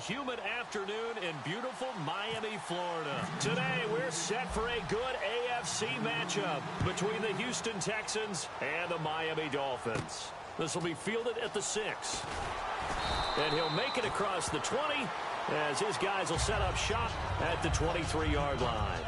humid afternoon in beautiful Miami, Florida. Today, we're set for a good AFC matchup between the Houston Texans and the Miami Dolphins. This will be fielded at the 6. And he'll make it across the 20 as his guys will set up shop at the 23-yard line.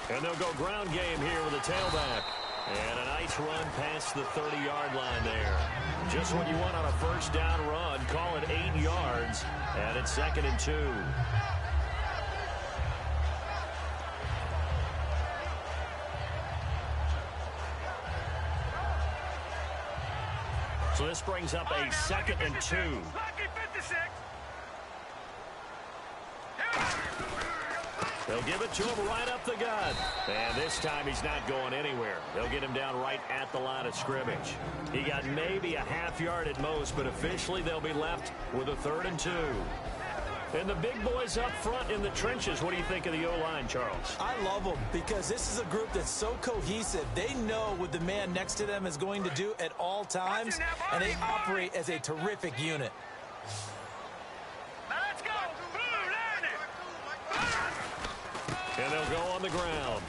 And they'll go ground game here with a tailback. And a nice run past the 30-yard line there. Just what you want on a first down run. Call it 8 yards. And it's 2nd and 2. So this brings up a 2nd and 2. They'll give it to him right up the gut. And this time he's not going anywhere. They'll get him down right at the line of scrimmage. He got maybe a half yard at most, but officially they'll be left with a 3rd and 2. And the big boys up front in the trenches, what do you think of the O-line, Charles? I love them because this is a group that's so cohesive. They know what the man next to them is going to do at all times, and they operate as a terrific unit. And they'll go on the ground.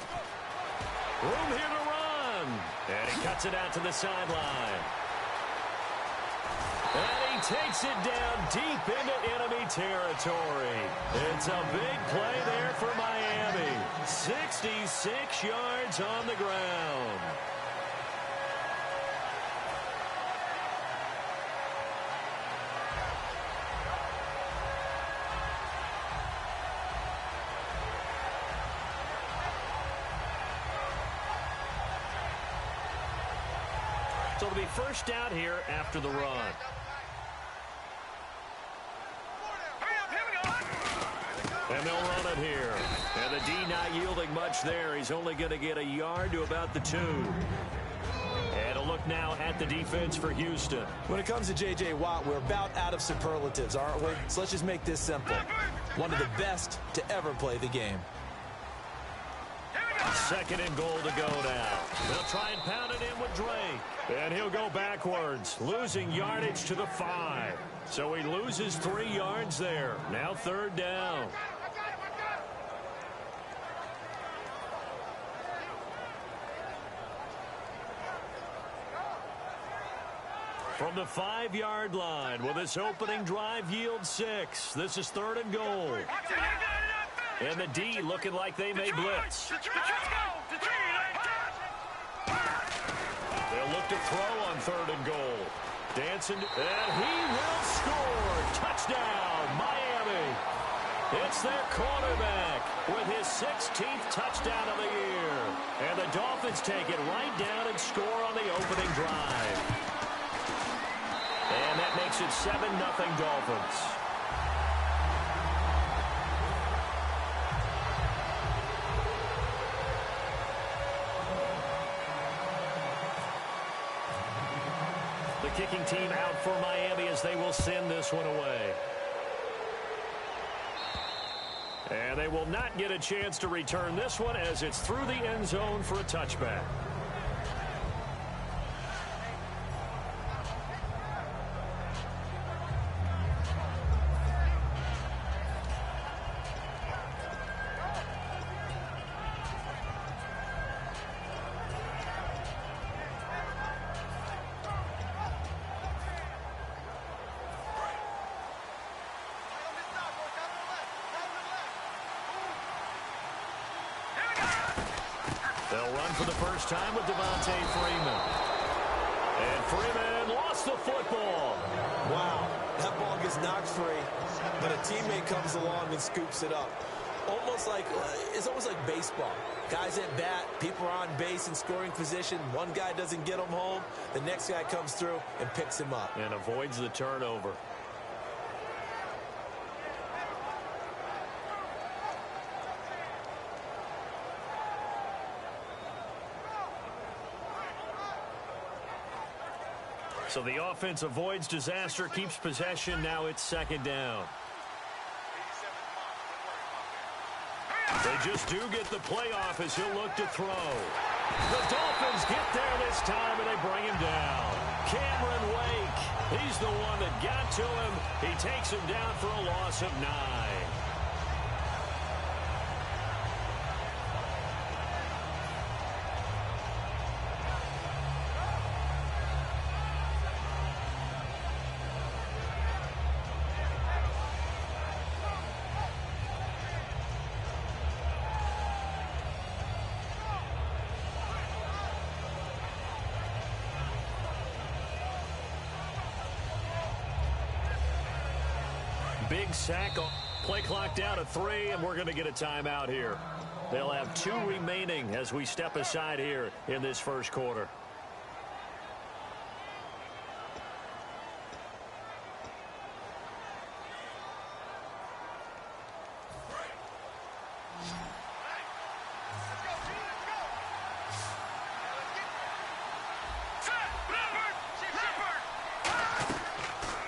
Room here to run. And he cuts it out to the sideline. And he takes it down deep into enemy territory. It's a big play there for Miami. 66 yards on the ground. So it'll be first down here after the run. And they'll run it here. And the D not yielding much there. He's only going to get a yard to about the 2. And a look now at the defense for Houston. When it comes to J.J. Watt, we're about out of superlatives, aren't we? So let's just make this simple. One of the best to ever play the game. 2nd and goal to go now. They'll try and pound it in with Drake. And he'll go backwards, losing yardage to the 5. So he loses 3 yards there. Now 3rd down. From the 5-yard line, will this opening drive yield 6? This is 3rd and goal. And the D looking like they may blitz. They'll look to throw on 3rd and goal. Dancing, and he will score. Touchdown, Miami. It's their quarterback with his 16th touchdown of the year. And the Dolphins take it right down and score on the opening drive. And that makes it 7-0 Dolphins. The kicking team out for Miami as they will send this one away. And they will not get a chance to return this one as it's through the end zone for a touchback. They'll run for the first time with Devontae Freeman. And Freeman lost the football. Wow, that ball gets knocked free, but a teammate comes along and scoops it up. It's almost like baseball. Guys at bat, people are on base in scoring position. One guy doesn't get him home. The next guy comes through and picks him up. And avoids the turnover. So the offense avoids disaster, keeps possession. Now it's second down. They just do get the playoff as he'll look to throw. The Dolphins get there this time, and they bring him down. Cameron Wake, he's the one that got to him. He takes him down for a loss of 9. Big sack. Play clock down to 3, and we're going to get a timeout here. They'll have 2 remaining as we step aside here in this first quarter.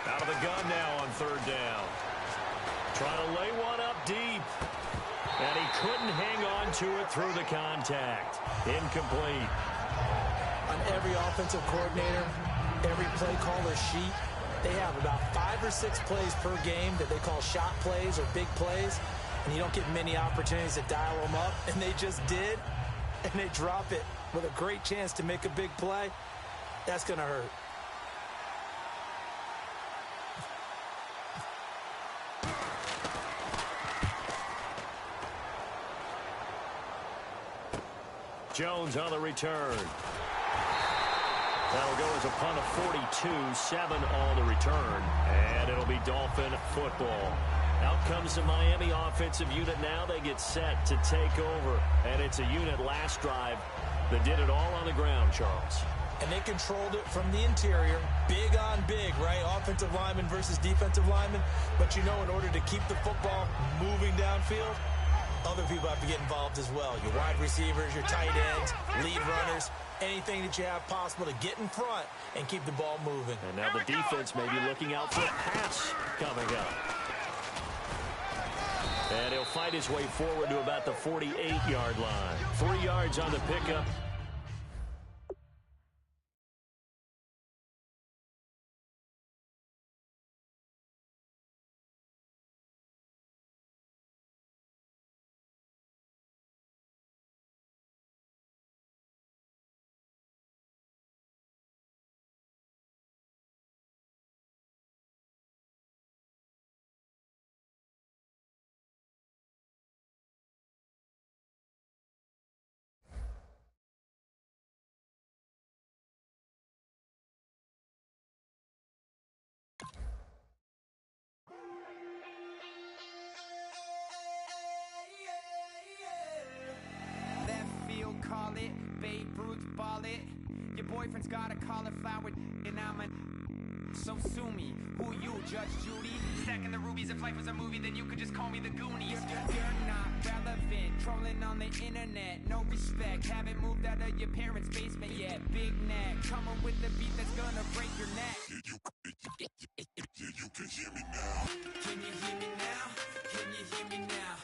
Out of the gun now on 3rd down. Trying to lay one up deep. And he couldn't hang on to it through the contact. Incomplete. On every offensive coordinator, every play caller sheet, they have about 5 or 6 plays per game that they call shot plays or big plays. And you don't get many opportunities to dial them up. And they just did. And they drop it with a great chance to make a big play. That's going to hurt. Jones on the return. That'll go as a punt of 42, 7 on the return. And it'll be Dolphin football. Out comes the Miami offensive unit now. They get set to take over. And it's a unit last drive that did it all on the ground, Charles. And they controlled it from the interior. Big on big, right? Offensive lineman versus defensive lineman. But you know, in order to keep the football moving downfield, other people have to get involved as well. Your wide receivers, your tight ends, lead runners, anything that you have possible to get in front and keep the ball moving. And now the defense may be looking out for a pass coming up. And he'll fight his way forward to about the 48-yard line. 3 yards on the pickup. Call it, Babe Ruth ball it. Your boyfriend's got a cauliflower and I'm a... So sue me, who you, Judge Judy? Stacking the rubies, if life was a movie, then you could just call me the Goonies. You're not relevant, trolling on the internet. No respect, haven't moved out of your parents' basement yet. Big neck, coming with the beat that's gonna break your neck. You can hear me now. Can you hear me now? Can you hear me now?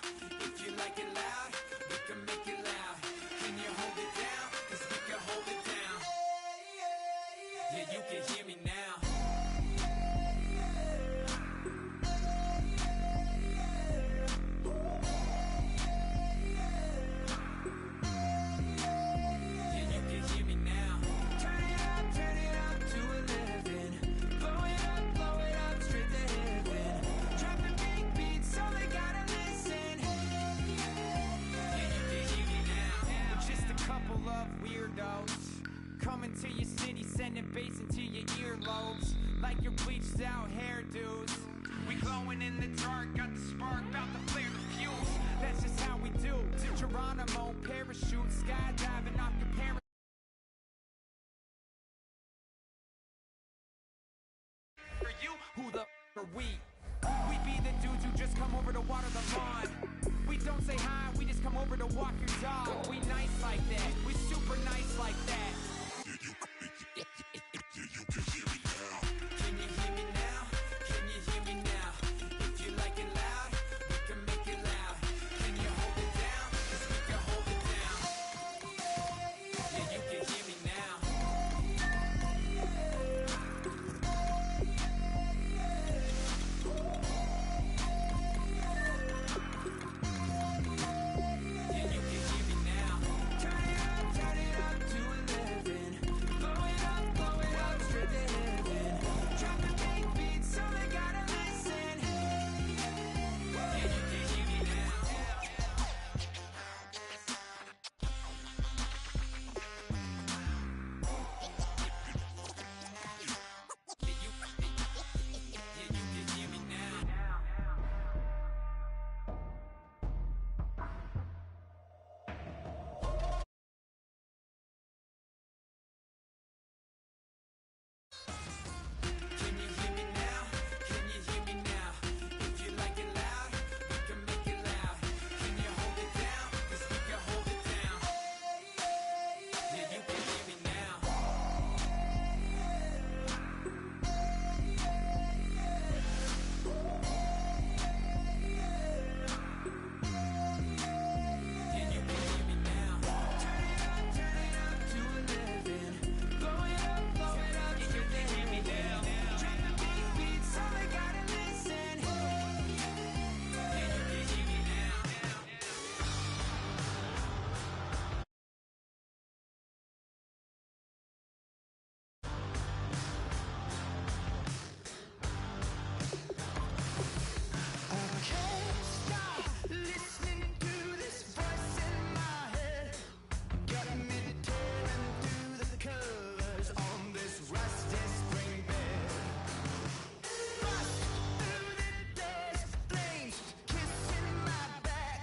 If you like it loud, we can make it loud. Can you hold it down? 'Cause we can hold it down. Yeah, you can hear me now. Yeah, you can hear me now. Turn it up to 11. Blow it up straight to heaven. Drop the big beats so they gotta listen. Yeah, you can hear me now. We're just a couple of weirdos coming to your city, sending bass into your earlobes like your bleached out hairdos. We glowing in the dark, got the spark, about to flare the fuse. That's just how we do. To Geronimo, parachute, skydiving off your parents. For you, who the are we? We be the dudes who just come over to water the lawn. We don't say hi, we just come over to walk your dog. We nice like that, we super nice like that. You can hear me now. Can you hear me now? Can you hear me now? If you like it loud, we can make it loud. Can you hold it down? 'Cause we can hold it down. Yeah, you can hear me now. Yeah, you can hear me now. Turn it up to 11. Blow it up straight to heaven. Drop the big beats so they gotta listen. Yeah, you can hear me now. Yeah, you can hear me now. Can you hear me now? Can you hear me now? If you like it loud, we can make it loud. Can you hold it down? 'Cause we can hold it down. Yeah, you can hear me now. Yeah, you can hear me now. Turn it up to 11. Blow it up straight to heaven. Drop the big beats so they gotta listen. Yeah, you can hear me now. Can't stop listening to this voice in my head. Got me tearing through the covers on this rusty spring bed. Bust through the doors, flames kissing my back.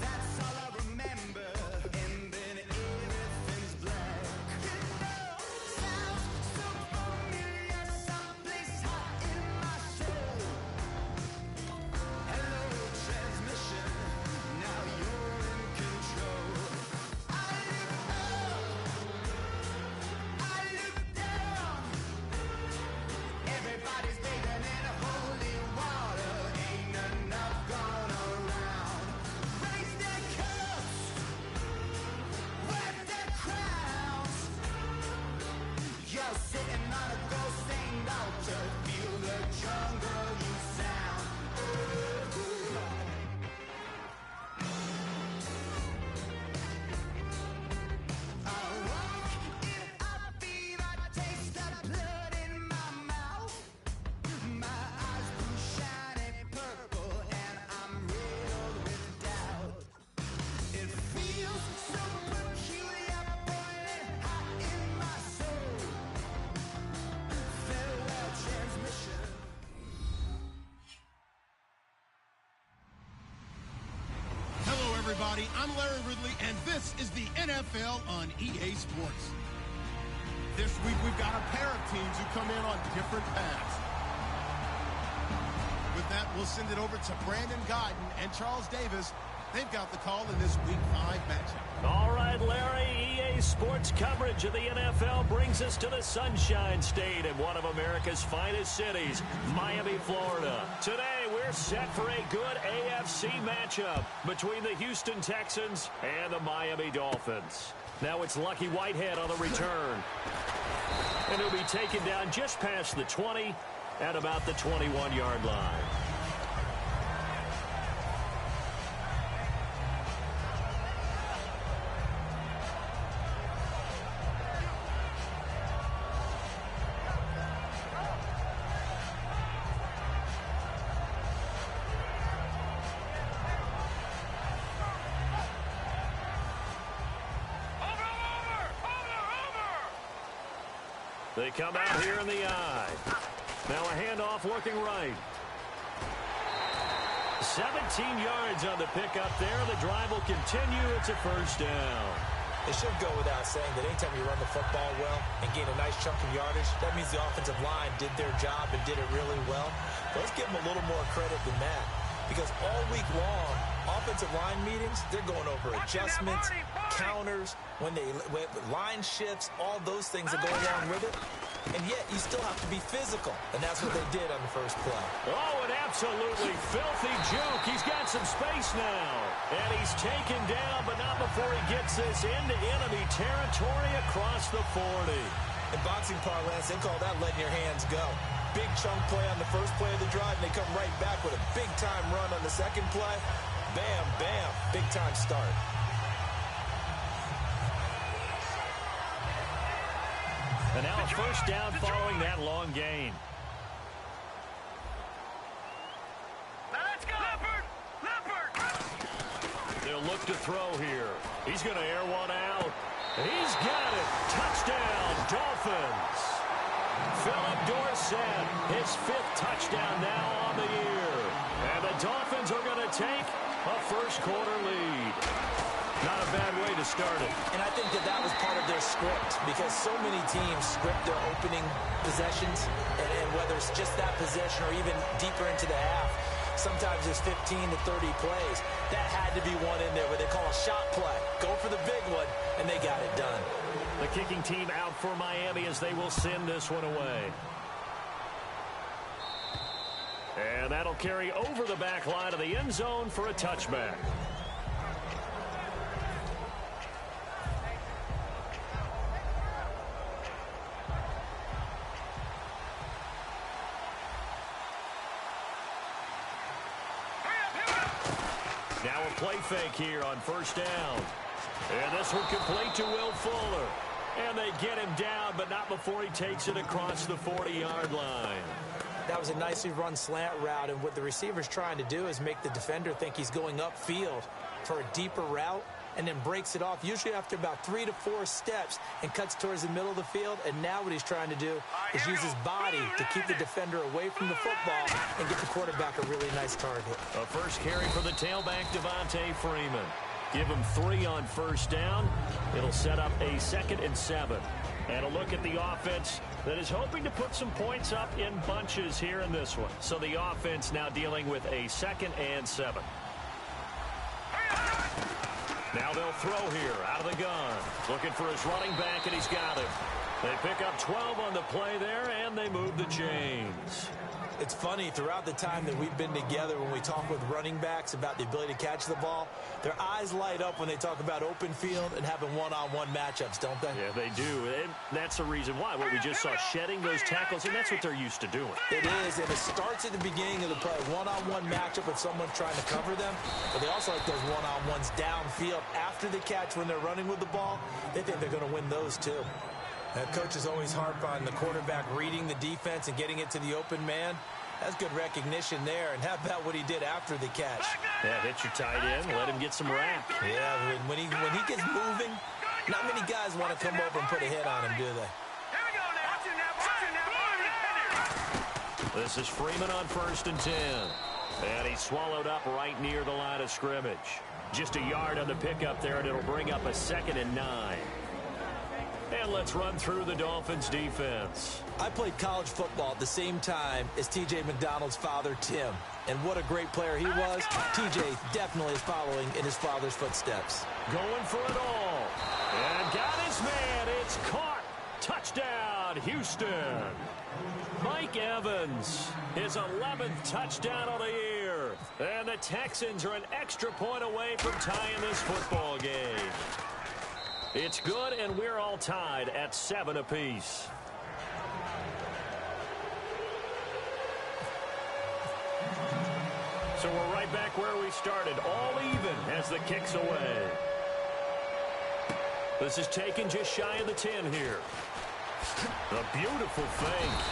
That's all I remember, and then everything's black. You know, sounds so familiar, someplace hot in my soul. Hello, transmission. Now you're in control. I look up, I look down. Everybody's bathing in holy water. Ain't enough gone around. Raise their cups, wear their crowns. You're sitting on a gold-stained altar. Feel the jungle you sound. I walk in a fever, taste the blood in my mouth. My eyes blue shiny purple, and I'm riddled with doubt. It feels so peculiar, boiling hot in my soul. Farewell, transmission. Hello, everybody. I'm Larry Ridley, and this is the NFL on EA Sports. This week, we've got a pair of teams who come in on different paths. With that, we'll send it over to Brandon Godden and Charles Davis They've got the call in this Week 5 matchup. All right, Larry, EA Sports coverage of the NFL brings us to the Sunshine State in one of America's finest cities, Miami, Florida. Today, we're set for a good AFC matchup between the Houston Texans and the Miami Dolphins. Now it's Lucky Whitehead on the return. And he'll be taken down just past the 20 at about the 21-yard line. They come out here in the eye. Now a handoff looking right. 17 yards on the pickup there. The drive will continue. It's a first down. It should go without saying that anytime you run the football well and gain a nice chunk of yardage, that means the offensive line did their job and did it really well. But let's give them a little more credit than that. Because all week long, offensive line meetings, they're going over adjustments, counters, when line shifts, all those things that go along with it. And yet, you still have to be physical. And that's what they did on the first play. Oh, an absolutely filthy juke. He's got some space now. And he's taken down, but not before he gets this into enemy territory across the 40. In boxing parlance, they call that letting your hands go. Big chunk play on the first play of the drive, and they come right back with a big-time run on the second play. Bam, bam, big-time start. And now a first down following that long gain. Let's go! Leopard! They'll look to throw here. He's going to air one out. He's got it. Touchdown, Dolphins. Philip Dorsett, his 5th touchdown now on the year. And the Dolphins are going to take a first-quarter lead. Not a bad way to start it. And I think that was part of their script, because so many teams script their opening possessions, and whether it's just that possession or even deeper into the half, sometimes it's 15 to 30 plays. That had to be one in there where they call a shot play. Go for the big one, and they got it done. The kicking team out for Miami as they will send this one away. And that'll carry over the back line of the end zone for a touchback. Now a play fake here on first down. And this one complete to Will Fuller. And they get him down, but not before he takes it across the 40-yard line. That was a nicely run slant route, and what the receiver's trying to do is make the defender think he's going upfield for a deeper route, and then breaks it off, usually after about 3 to 4 steps, and cuts towards the middle of the field. And now what he's trying to do is use his body to keep the defender away from the football and get the quarterback a really nice target. A first carry for the tailback, Devontae Freeman. Give him 3 on first down. It'll set up a 2nd and 7. And a look at the offense that is hoping to put some points up in bunches here in this one. So the offense now dealing with a 2nd and 7. Now they'll throw here out of the gun. Looking for his running back, and he's got him. They pick up 12 on the play there, and they move the chains. It's funny, throughout the time that we've been together, when we talk with running backs about the ability to catch the ball, their eyes light up when they talk about open field and having one-on-one matchups, don't they? Yeah, they do. And that's the reason why. What we just saw, shedding those tackles, and that's what they're used to doing. It is, and it starts at the beginning of the play. One-on-one matchup with someone trying to cover them, but they also like those one-on-ones downfield after the catch when they're running with the ball. They think they're going to win those, too. Coaches always harp on the quarterback reading the defense and getting it to the open man. That's good recognition there. And how about what he did after the catch? Yeah, hit your tight end, let him get some rap. Yeah, when he gets moving, not many guys want to come over and put a hit on him, do they? This is Freeman on 1st and 10. And he's swallowed up right near the line of scrimmage. Just a yard on the pickup there, and it'll bring up a 2nd and 9. And let's run through the Dolphins' defense. I played college football at the same time as T.J. McDonald's father, Tim. And what a great player he was. T.J. definitely is following in his father's footsteps. Going for it all. And got his man. It's caught. Touchdown, Houston. Mike Evans, his 11th touchdown of the year. And the Texans are an extra point away from tying this football game. It's good, and we're all tied at 7 apiece. So we're right back where we started, all even as the kick's away. This is taken just shy of the 10 here. A beautiful fake.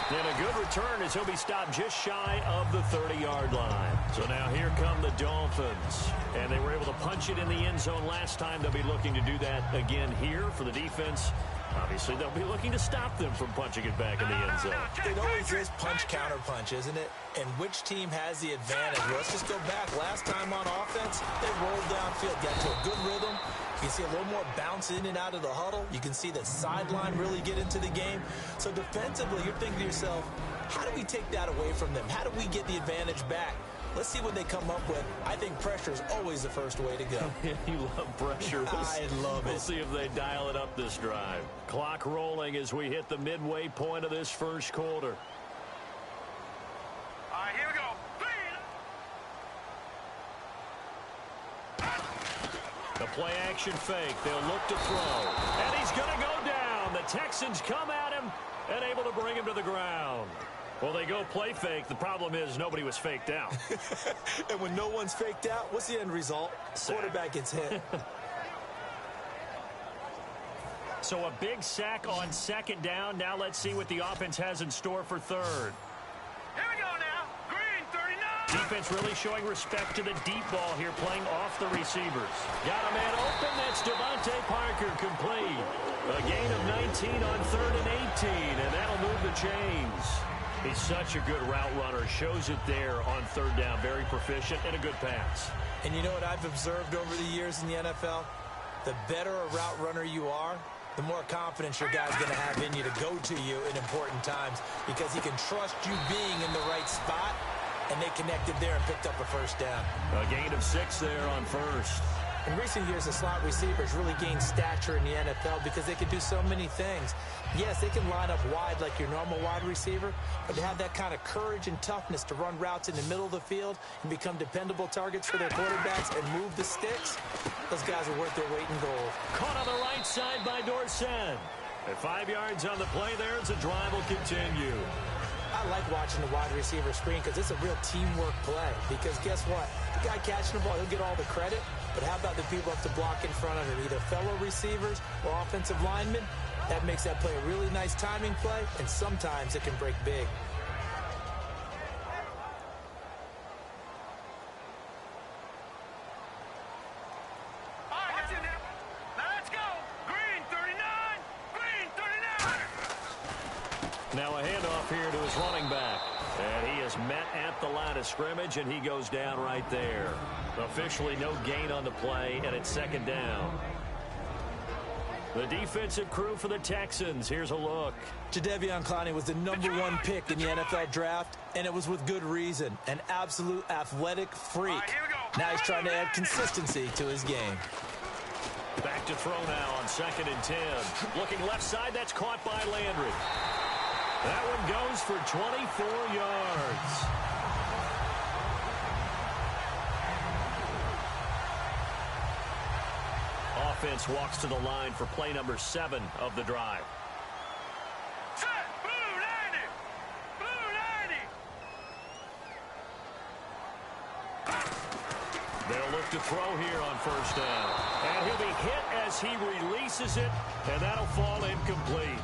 And a good return as he'll be stopped just shy of the 30-yard line. So now here come the Dolphins. And they were able to punch it in the end zone last time. They'll be looking to do that again here for the defense. Obviously, they'll be looking to stop them from punching it back in the end zone. It always is punch-counter-punch, isn't it? And which team has the advantage? Well, let's just go back. Last time on offense, they rolled downfield, got to a good rhythm. You can see a little more bounce in and out of the huddle. You can see the sideline really get into the game. So defensively, you're thinking to yourself, how do we take that away from them? How do we get the advantage back? Let's see what they come up with. I think pressure is always the first way to go. You love pressure. I love it. We'll see if they dial it up this drive. Clock rolling as we hit the midway point of this first quarter. All right, here we go. The play action fake. They'll look to throw. And he's going to go down. The Texans come at him and able to bring him to the ground. Well, they go play fake. The problem is nobody was faked out. And when no one's faked out, what's the end result? Quarterback gets hit. So a big sack on second down. Now let's see what the offense has in store for third. Here we go now. Green, 39. Defense really showing respect to the deep ball here, playing off the receivers. Got a man open. That's Devontae Parker, complete. A gain of 19 on 3rd and 18, and that'll move the chains. He's such a good route runner. Shows it there on 3rd down. Very proficient and a good pass. And you know what I've observed over the years in the NFL? The better a route runner you are, the more confidence your guy's going to have in you to go to you in important times because he can trust you being in the right spot, and they connected there and picked up a first down. A gain of 6 there on 1st. In recent years, the slot receivers really gained stature in the NFL because they can do so many things. Yes, they can line up wide like your normal wide receiver, but they have that kind of courage and toughness to run routes in the middle of the field and become dependable targets for their quarterbacks and move the sticks. Those guys are worth their weight in gold. Caught on the right side by Dorsett. At 5 yards on the play there as the drive will continue. I like watching the wide receiver screen because it's a real teamwork play. Because guess what? The guy catching the ball, he'll get all the credit. But how about the people up to block in front of him, either fellow receivers or offensive linemen? That makes that play a really nice timing play, and sometimes it can break big. All right, that's it now. Now let's go. Green, 39. Green, 39. Now a handoff here to his running back. And he is met at the line of scrimmage, and he goes down right there. Officially no gain on the play, and it's 2nd down. The defensive crew for the Texans. Here's a look. Jadeveon Clowney was the #1 pick in the NFL draft, and it was with good reason. An absolute athletic freak. All right, here we go. Now he's trying to add consistency to his game. Back to throw now on 2nd and 10. Looking left side, that's caught by Landry. That one goes for 24 yards. Offense walks to the line for play number 7 of the drive. Set. Blue 90. Blue 90. They'll look to throw here on 1st down. And he'll be hit as he releases it, and that'll fall incomplete.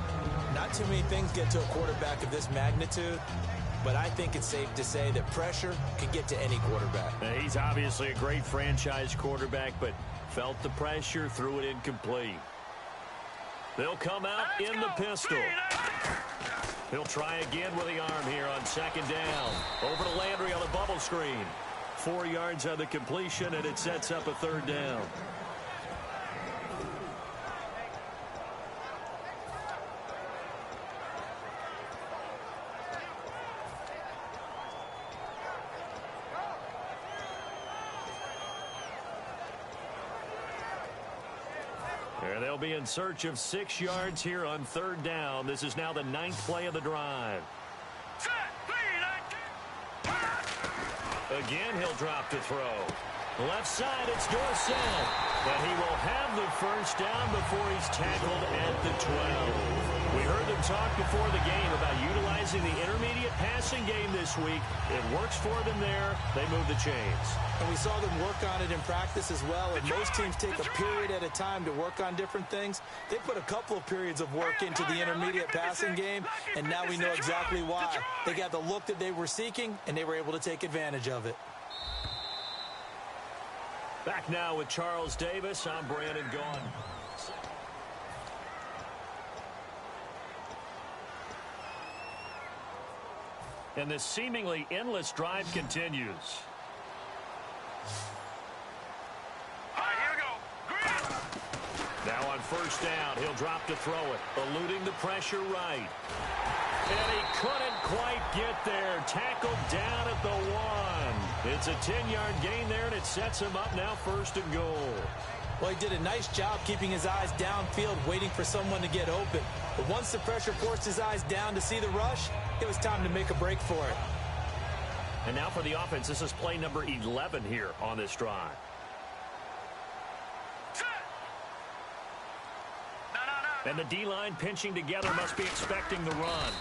Not too many things get to a quarterback of this magnitude, but I think it's safe to say that pressure can get to any quarterback. Now, he's obviously a great franchise quarterback, but felt the pressure, threw it incomplete. They'll come out in the pistol. He'll try again with the arm here on 2nd down. Over to Landry on the bubble screen. 4 yards on the completion, and it sets up a 3rd down. They'll be in search of 6 yards here on 3rd down. This is now the 9th play of the drive. Again, he'll drop to throw. Left side, it's Dorsett. But he will have the first down before he's tackled at the 12. We heard them talk before the game about utilizing the intermediate passing game this week. It works for them there. They move the chains. And we saw them work on it in practice as well. And most teams take a period at a time to work on different things. They put a couple of periods of work into the intermediate passing game, and now we know exactly why. They got the look that they were seeking, and they were able to take advantage of it. Back now with Charles Davis. I'm Brandon Gaughan. And this seemingly endless drive continues. Now on first down, he'll drop to throw it, eluding the pressure right. And he couldn't quite get there. Tackled down at the 1. It's a 10-yard gain there, and it sets him up now 1st and goal. Well, he did a nice job keeping his eyes downfield, waiting for someone to get open. But once the pressure forced his eyes down to see the rush, it was time to make a break for it. And now for the offense, this is play number 11 here on this drive. And the D-line pinching together, must be expecting the run.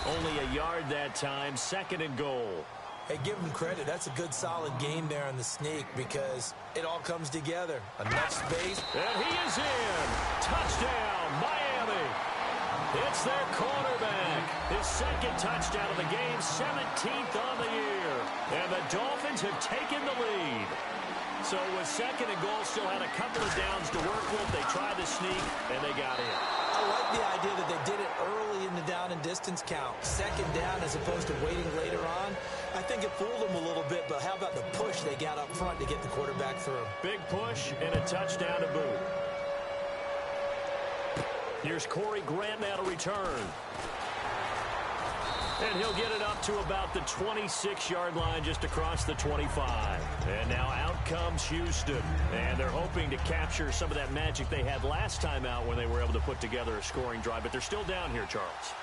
Only a yard that time, 2nd and goal. Hey, give him credit. That's a good, solid game there on the sneak because it all comes together. Enough space. And he is in. Touchdown, Miami. It's their quarterback. His 2nd touchdown of the game, 17th on the year. And the Dolphins have taken the lead. So with 2nd and goal, still had a couple of downs to work with. They tried to sneak, and they got in. I like the idea that they did it early in the down and distance count. 2nd down as opposed to waiting later on. I think it fooled them a little bit, but how about the push they got up front to get the quarterback through? Big push and a touchdown to boot. Here's Corey Grant now to return. And he'll get it up to about the 26-yard line just across the 25. And now out comes Houston. And they're hoping to capture some of that magic they had last time out when they were able to put together a scoring drive. But they're still down here, Charles.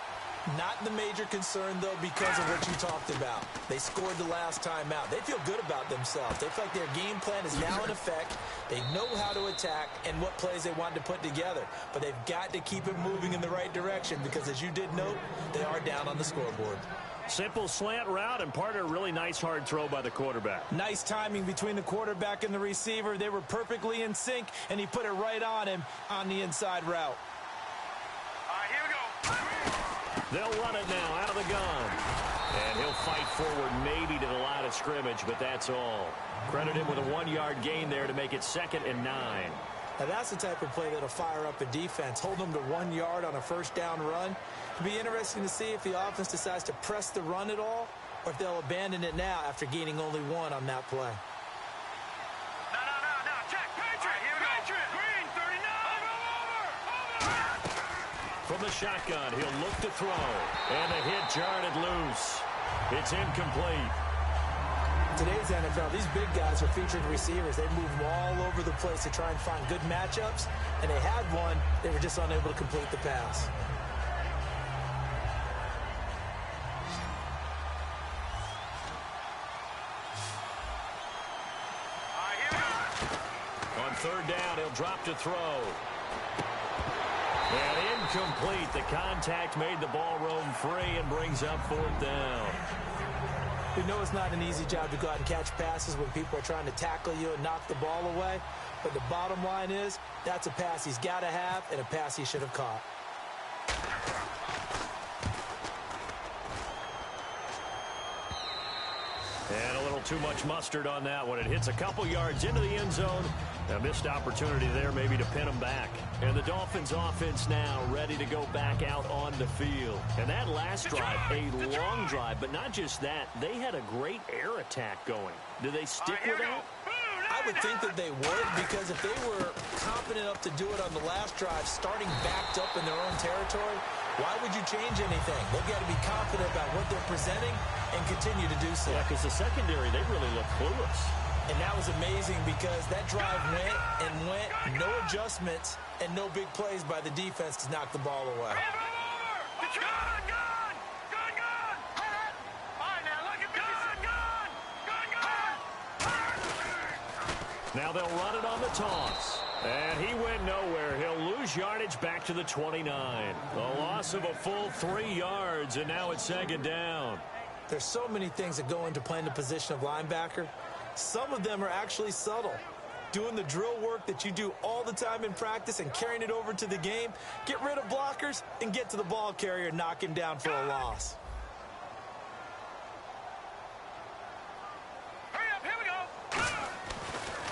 Not the major concern, though, because of what you talked about. They scored the last time out. They feel good about themselves. They feel like their game plan is now in effect. They know how to attack and what plays they want to put together. But they've got to keep it moving in the right direction because, as you did note, they are down on the scoreboard. Simple slant route and part of a really nice hard throw by the quarterback. Nice timing between the quarterback and the receiver. They were perfectly in sync, and he put it right on him on the inside route. Here we go. They'll run it now out of the gun. And he'll fight forward maybe to the line of scrimmage, but that's all. Credit him with a 1-yard gain there to make it 2nd and 9. Now that's the type of play that'll fire up a defense. Hold them to 1 yard on a first down run. It'll be interesting to see if the offense decides to press the run at all or if they'll abandon it now after gaining only 1 on that play. No. Check. Patriot. Here we go. Patriot. Green, 39. Over. From the shotgun, he'll look to throw. And the hit jarred it loose. It's incomplete. Today's NFL, these big guys are featured receivers. They move all over the place to try and find good matchups. And they had one. They were just unable to complete the pass. On 3rd down, he'll drop to throw. And incomplete. The contact made the ball roam free and brings up 4th down. We know it's not an easy job to go out and catch passes when people are trying to tackle you and knock the ball away. But the bottom line is, that's a pass he's got to have and a pass he should have caught. And a little too much mustard on that one. It hits a couple yards into the end zone. A missed opportunity there maybe to pin them back. And the Dolphins offense now ready to go back out on the field. And that last drive, a long drive, but not just that. They had a great air attack going. Do they stick with that? I would think that they would, because if they were confident enough to do it on the last drive, starting backed up in their own territory, why would you change anything? They've got to be confident about what they're presenting and continue to do so. Yeah, because the secondary, they really look clueless. And that was amazing because that drive went, no adjustments, and no big plays by the defense to knock the ball away. Now they'll run it on the toss. And he went nowhere. He'll lose yardage back to the 29. A loss of a full 3 yards, and now it's second down. There's so many things that go into playing the position of linebacker. Some of them are actually subtle. Doing the drill work that you do all the time in practice and carrying it over to the game. Get rid of blockers and get to the ball carrier and knock him down for a loss.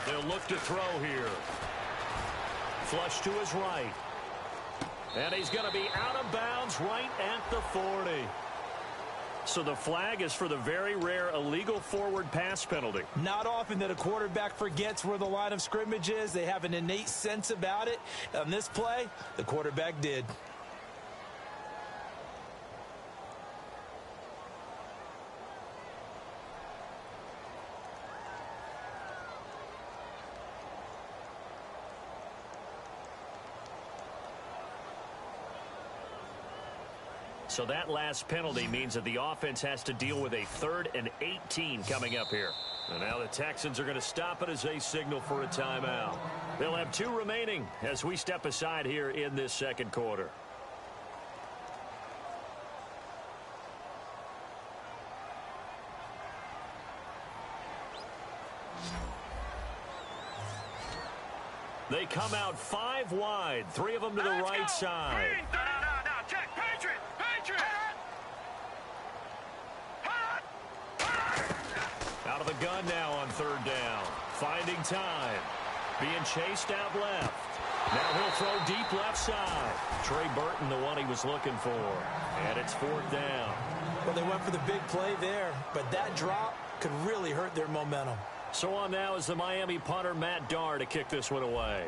They'll look to throw here. Flush to his right. And he's going to be out of bounds right at the 40. So the flag is for the very rare illegal forward pass penalty. Not often that a quarterback forgets where the line of scrimmage is. They have an innate sense about it. On this play, the quarterback did. So that last penalty means that the offense has to deal with a 3rd and 18 coming up here. And now the Texans are going to stop it as they signal for a timeout. They'll have 2 remaining as we step aside here in this second quarter. They come out 5 wide, 3 of them to the right side. Check, Patriot! Out of the gun now on 3rd down. Finding time. Being chased out left. Now he'll throw deep left side. Trey Burton, the one he was looking for. And it's 4th down. Well, they went for the big play there, but that drop could really hurt their momentum. So on now is the Miami punter, Matt Darr, to kick this one away.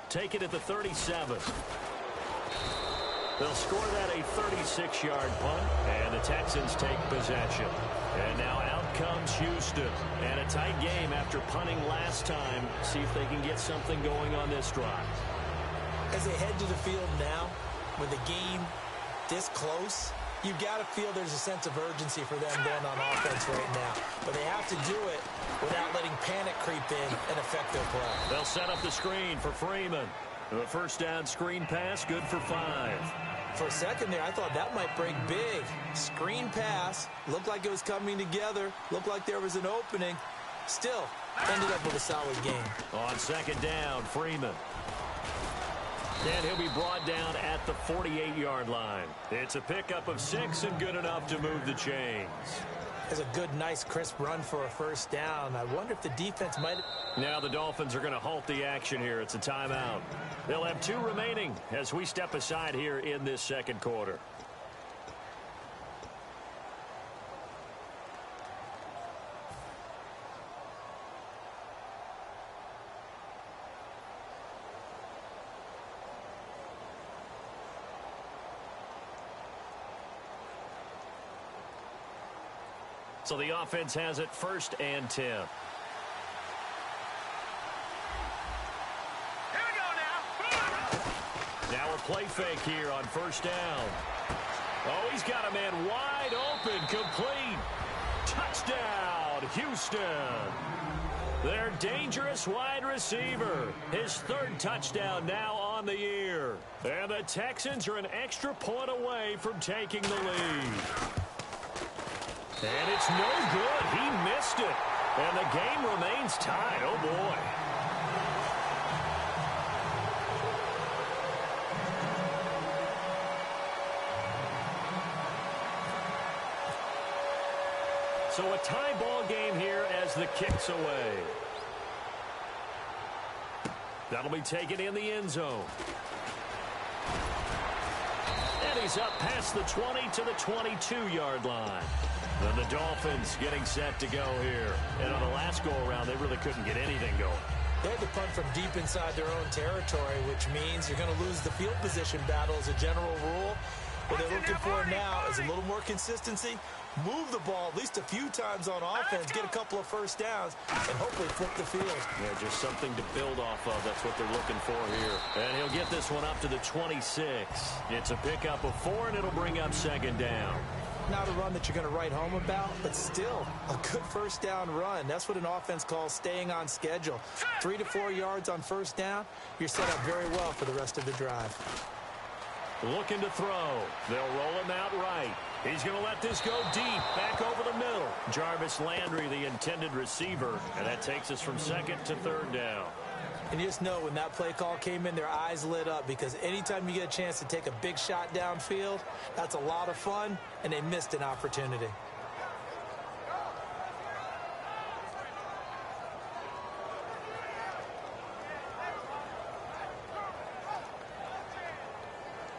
Take it at the 37. They'll score that a 36-yard punt, and the Texans take possession. And now out comes Houston. And a tight game after punting last time. See if they can get something going on this drive. As they head to the field now, with the game this close, you've got to feel there's a sense of urgency for them going on offense right now. But they have to do it without letting panic creep in and affect their play. They'll set up the screen for Freeman. The first down screen pass, good for 5. For a second there, I thought that might break big. Screen pass, looked like it was coming together, looked like there was an opening. Still, ended up with a solid game. On 2nd down, Freeman. And he'll be brought down at the 48-yard line. It's a pickup of 6 and good enough to move the chains. It's a good, nice, crisp run for a first down. I wonder if the defense might... Now the Dolphins are going to halt the action here. It's a timeout. They'll have 2 remaining as we step aside here in this second quarter. So the offense has it 1st and 10. Here we go now. Now a play fake here on 1st down. Oh, he's got a man wide open, complete. Touchdown, Houston. Their dangerous wide receiver. His 3rd touchdown now on the year. And the Texans are an extra point away from taking the lead. And it's no good. He missed it. And the game remains tied. Oh, boy. So a tie ball game here as the kick's away. That'll be taken in the end zone. And he's up past the 20 to the 22-yard line. And the Dolphins getting set to go here. And on the last go-around, they really couldn't get anything going. They had to punt from deep inside their own territory, which means you're going to lose the field position battle as a general rule. What they're looking for now is a little more consistency, move the ball at least a few times on offense, get a couple of first downs, and hopefully flip the field. Yeah, just something to build off of. That's what they're looking for here. And he'll get this one up to the 26. It's a pickup of 4, and it'll bring up second down. Not a run that you're going to write home about, but still a good first down run. That's what an offense calls staying on schedule. 3 to 4 yards on first down, you're set up very well for the rest of the drive. Looking to throw. They'll roll him out right. He's going to let this go deep, back over the middle. Jarvis Landry, the intended receiver, and that takes us from second to third down. And you just know when that play call came in, their eyes lit up, because anytime you get a chance to take a big shot downfield, that's a lot of fun, and they missed an opportunity.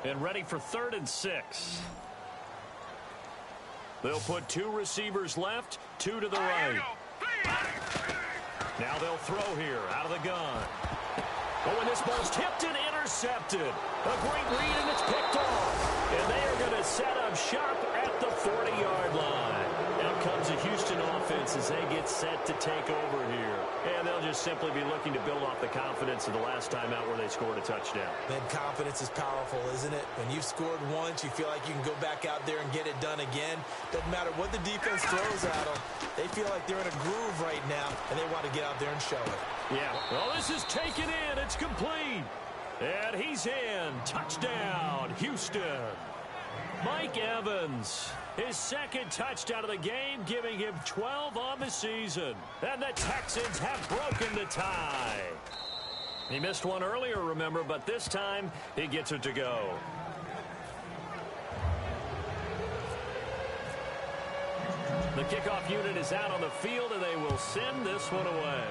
And ready for 3rd and 6. They'll put 2 receivers left, 2 to the right. Now they'll throw here out of the gun. Oh, and this ball's tipped and intercepted. A great read, and it's picked off. And they are going to set up shop at the 40-yard line. Out comes the Houston offense as they get set to take over here. And they'll just simply be looking to build off the confidence of the last time out where they scored a touchdown. Man, confidence is powerful, isn't it? When you've scored once, you feel like you can go back out there and get it done again. Doesn't matter what the defense throws at them. They feel like they're in a groove right now, and they want to get out there and show it. Yeah. Well, this is taken in. It's complete. And he's in. Touchdown, Houston. Mike Evans, his second touchdown of the game, giving him 12 on the season. And the Texans have broken the tie. He missed one earlier, remember, but this time he gets it to go. The kickoff unit is out on the field, and they will send this one away.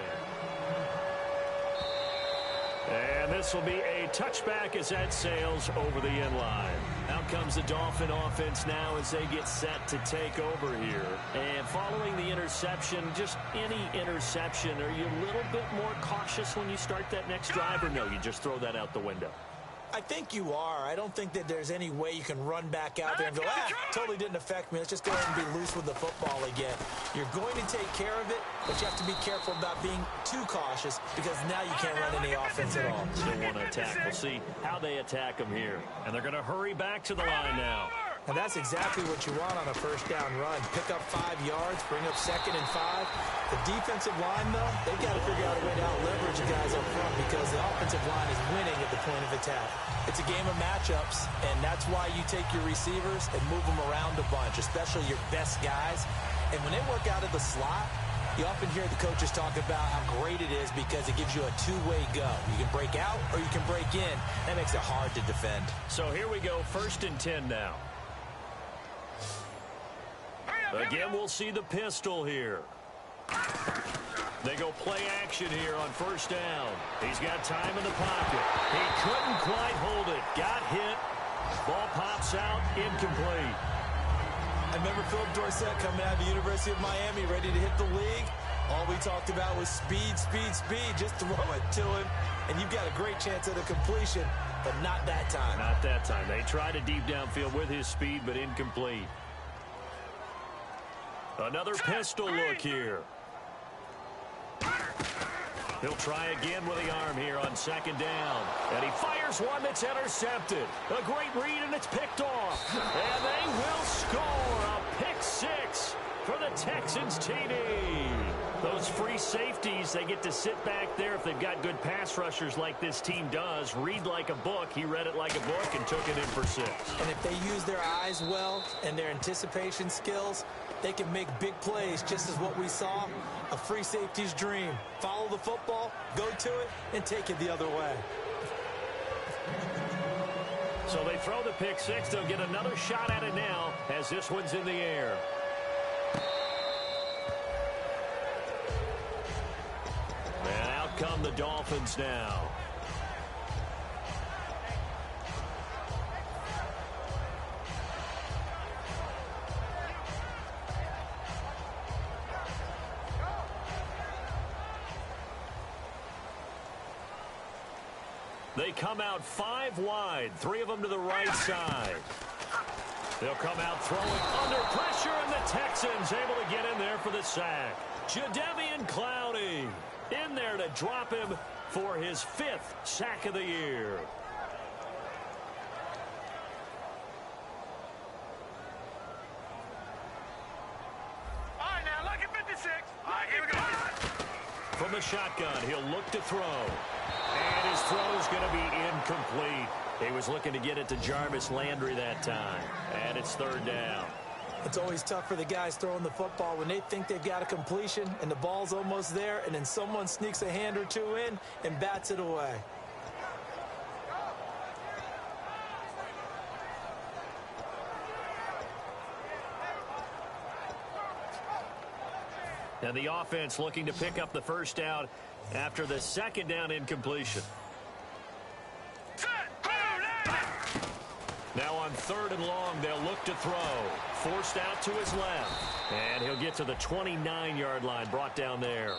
And this will be a touchback as that sails over the end line. Out comes the Dolphin offense now as they get set to take over here. And following the interception, just any interception, are you a little bit more cautious when you start that next drive, or no, you just throw that out the window? I think you are. I don't think that there's any way you can run back out there and go, totally didn't affect me. Let's just go ahead and be loose with the football again. You're going to take care of it, but you have to be careful about being too cautious, because now you can't run any offense at all. Still want to attack. We'll see how they attack them here. And they're going to hurry back to the line now. And that's exactly what you want on a first down run. Pick up 5 yards, bring up 2nd and 5. The defensive line, though, they've got to figure out a way to out-leverage the guys up front, because the offensive line is winning at the point of attack. It's a game of matchups, and that's why you take your receivers and move them around a bunch, especially your best guys. And when they work out of the slot, you often hear the coaches talk about how great it is because it gives you a two-way go. You can break out or you can break in. That makes it hard to defend. So here we go, 1st and 10 now. Again, we'll see the pistol here. They go play action here on first down. He's got time in the pocket. He couldn't quite hold it. Got hit. Ball pops out, incomplete. I remember Philip Dorsett coming out of the University of Miami ready to hit the league. All we talked about was speed, speed, speed. Just throw it to him, and you've got a great chance at a completion, but not that time. Not that time. They tried a deep downfield with his speed, but incomplete. Another pistol look here. He'll try again with the arm here on 2nd down. And he fires one that's intercepted. A great read, and it's picked off. And they will score a pick 6 for the Texans TD. Those free safeties, they get to sit back there if they've got good pass rushers like this team does. Read like a book. He read it like a book and took it in for 6. And if they use their eyes well and their anticipation skills, they can make big plays, just as what we saw, a free safety's dream. Follow the football, go to it, and take it the other way. So they throw the pick 6. They'll get another shot at it now as this one's in the air. And out come the Dolphins now. They come out 5 wide, 3 of them to the right side. They'll come out throwing under pressure, and the Texans able to get in there for the sack. Jadeveon Clowney in there to drop him for his 5th sack of the year. All right, now look at 56. All right, here we go. From the shotgun, he'll look to throw. And his throw is going to be incomplete. He was looking to get it to Jarvis Landry that time. And it's 3rd down. It's always tough for the guys throwing the football when they think they've got a completion and the ball's almost there, and then someone sneaks a hand or 2 in and bats it away. And the offense looking to pick up the 1st down after the 2nd down incompletion. Now on 3rd and long, they'll look to throw. Forced out to his left. And he'll get to the 29-yard line, brought down there.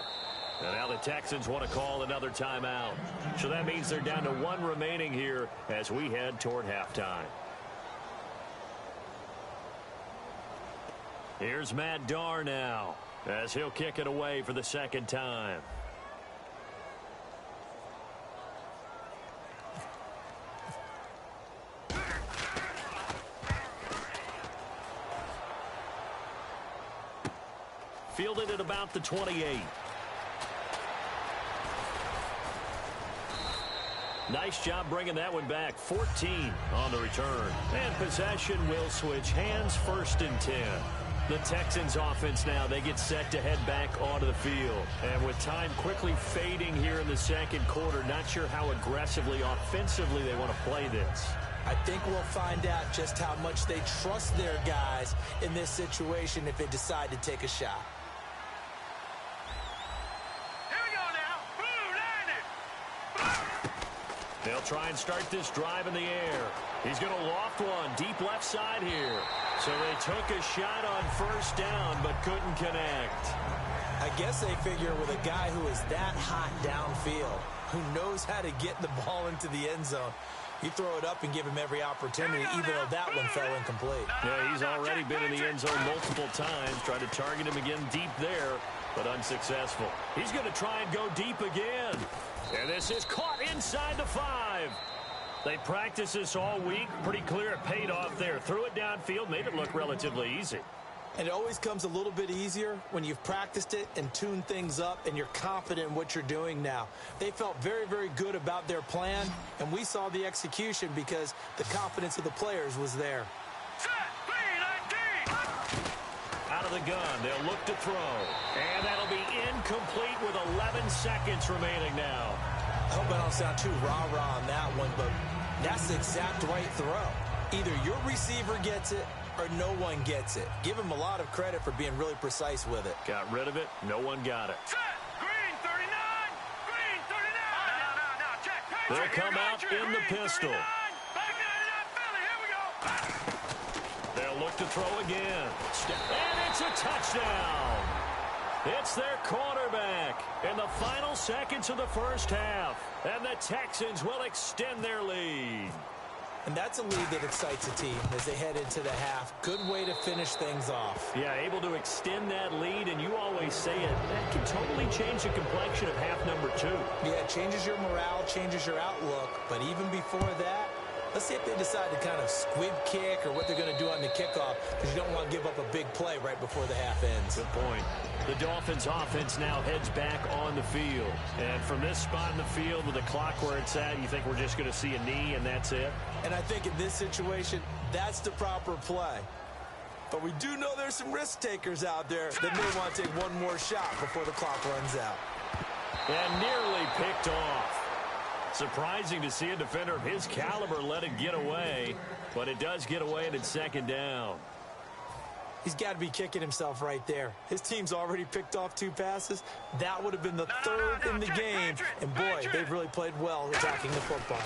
And now the Texans want to call another timeout. So that means they're down to 1 remaining here as we head toward halftime. Here's Matt Darr now as he'll kick it away for the 2nd time. Fielded at about the 28. Nice job bringing that one back. 14 on the return. And possession will switch hands, 1st and 10. The Texans offense now, they get set to head back onto the field. And with time quickly fading here in the 2nd quarter, not sure how aggressively, offensively they want to play this. I think we'll find out just how much they trust their guys in this situation if they decide to take a shot. They'll try and start this drive in the air. He's going to loft one deep left side here. So they took a shot on 1st down but couldn't connect. I guess they figure with a guy who is that hot downfield, who knows how to get the ball into the end zone, you throw it up and give him every opportunity, even though that one fell incomplete. Yeah, he's already been in the end zone multiple times. Tried to target him again deep there, but unsuccessful. He's going to try and go deep again. And this is caught inside the 5. They practiced this all week. Pretty clear it paid off there. Threw it downfield, made it look relatively easy. And it always comes a little bit easier when you've practiced it and tuned things up and you're confident in what you're doing now. They felt very, very good about their plan, and we saw the execution because the confidence of the players was there. Out of the gun, they'll look to throw. And that'll be incomplete with 11 seconds remaining now. I hope I don't sound too rah-rah on that one, but that's the exact right throw. Either your receiver gets it or no one gets it. Give him a lot of credit for being really precise with it. Got rid of it. No one got it. Green 39. Green 39. No, check. They'll come out in the pistol. Back 99 Philly. Here we go. They'll look to throw again. And it's a touchdown. It's their quarterback in the final seconds of the 1st half. And the Texans will extend their lead. And that's a lead that excites a team as they head into the half. Good way to finish things off. Yeah, able to extend that lead, and you always say it, that can totally change the complexion of half number 2. Yeah, it changes your morale, changes your outlook. But even before that, let's see if they decide to kind of squib kick or what they're going to do on the kickoff, because you don't want to give up a big play right before the half ends. Good point. The Dolphins offense now heads back on the field. And from this spot in the field with the clock where it's at, you think we're just going to see a knee and that's it? And I think in this situation, that's the proper play. But we do know there's some risk takers out there that may want to take one more shot before the clock runs out. And nearly picked off. Surprising to see a defender of his caliber let it get away, but it does get away and it's 2nd down. He's got to be kicking himself right there. His team's already picked off 2 passes. That would have been the 3rd in the game. And boy, they've really played well attacking the football.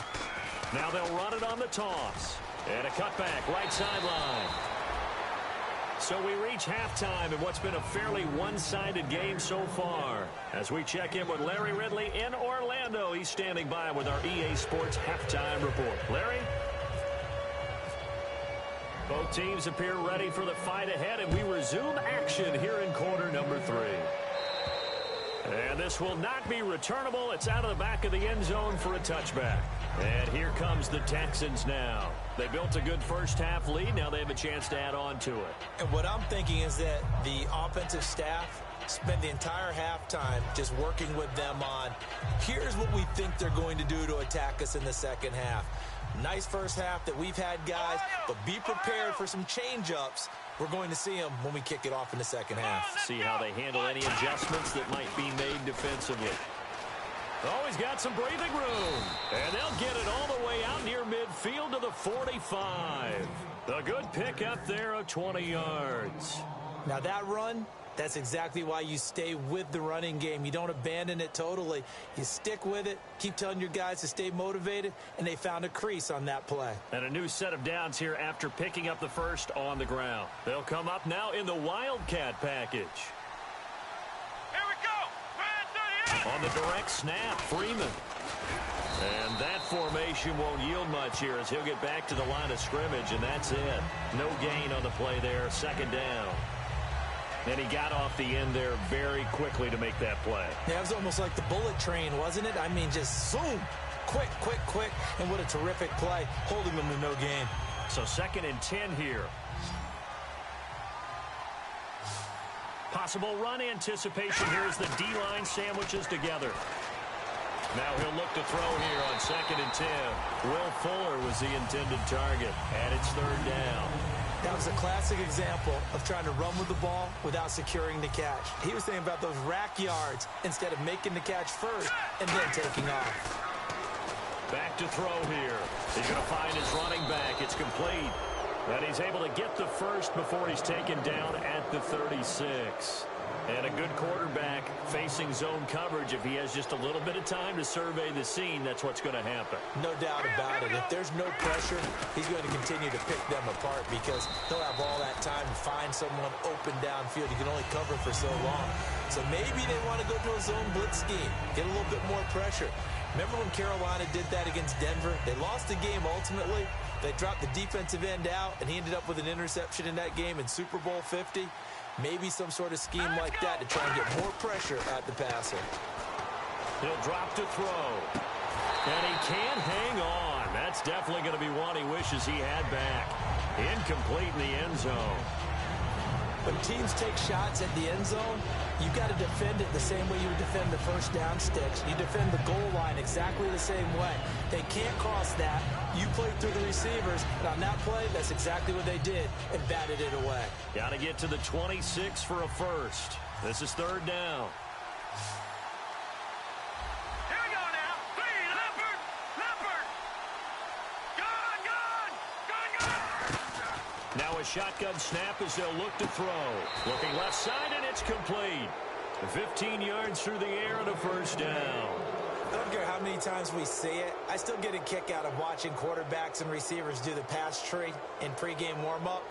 Now they'll run it on the toss. And a cutback, right sideline. So we reach halftime in what's been a fairly one-sided game so far. As we check in with Larry Ridley in Orlando, he's standing by with our EA Sports halftime report. Larry? Both teams appear ready for the fight ahead, and we resume action here in quarter number 3. And this will not be returnable. It's out of the back of the end zone for a touchback. And here comes the Texans now. They built a good first-half lead. Now they have a chance to add on to it. And what I'm thinking is that the offensive staff spent the entire halftime just working with them on, here's what we think they're going to do to attack us in the second half. Nice first half that we've had, guys, but be prepared for some change-ups. We're going to see them when we kick it off in the second half. See how they handle any adjustments that might be made defensively. Oh, he's got some breathing room. And they'll get it all the way out near midfield to the 45. A good pick up there of 20 yards. Now that run, that's exactly why you stay with the running game. You don't abandon it totally. You stick with it, keep telling your guys to stay motivated, and they found a crease on that play. And a new set of downs here after picking up the first on the ground. They'll come up now in the Wildcat package. Here we go. Man 38. On the direct snap, Freeman. And that formation won't yield much here as he'll get back to the line of scrimmage, and that's it. No gain on the play there, second down. And he got off the end there very quickly to make that play. Yeah, it was almost like the bullet train, wasn't it? I mean, just zoom. Quick, quick, quick. And what a terrific play, holding them to no gain. So 2nd and 10 here. Possible run anticipation here as the D-line sandwiches together. Now he'll look to throw here on 2nd and 10. Will Fuller was the intended target, and it's 3rd down. That was a classic example of trying to run with the ball without securing the catch. He was thinking about those rack yards instead of making the catch first and then taking off. Back to throw here. He's going to find his running back. It's complete. And he's able to get the first before he's taken down at the 36. And a good quarterback facing zone coverage. If he has just a little bit of time to survey the scene, that's what's going to happen. No doubt about it. If there's no pressure, he's going to continue to pick them apart because he'll have all that time to find someone open downfield. He can only cover for so long. So maybe they want to go to a zone blitz scheme, get a little bit more pressure. Remember when Carolina did that against Denver? They lost the game ultimately. They dropped the defensive end out, and he ended up with an interception in that game in Super Bowl 50. Maybe some sort of scheme like that to try and get more pressure at the passer. He'll drop to throw. And he can't hang on. That's definitely going to be one he wishes he had back. Incomplete in the end zone. When teams take shots at the end zone, you've got to defend it the same way you would defend the first down sticks. You defend the goal line exactly the same way. They can't cross that. You played through the receivers, and on that play, that's exactly what they did and batted it away. Got to get to the 26 for a first. This is 3rd down. Here we go now. Three, Leopard. Leopard. Gun. Now a shotgun snap as they'll look to throw. Looking left side, and it's complete. 15 yards through the air and a first down. I don't care how many times we see it. I still get a kick out of watching quarterbacks and receivers do the pass tree in pregame warm-up.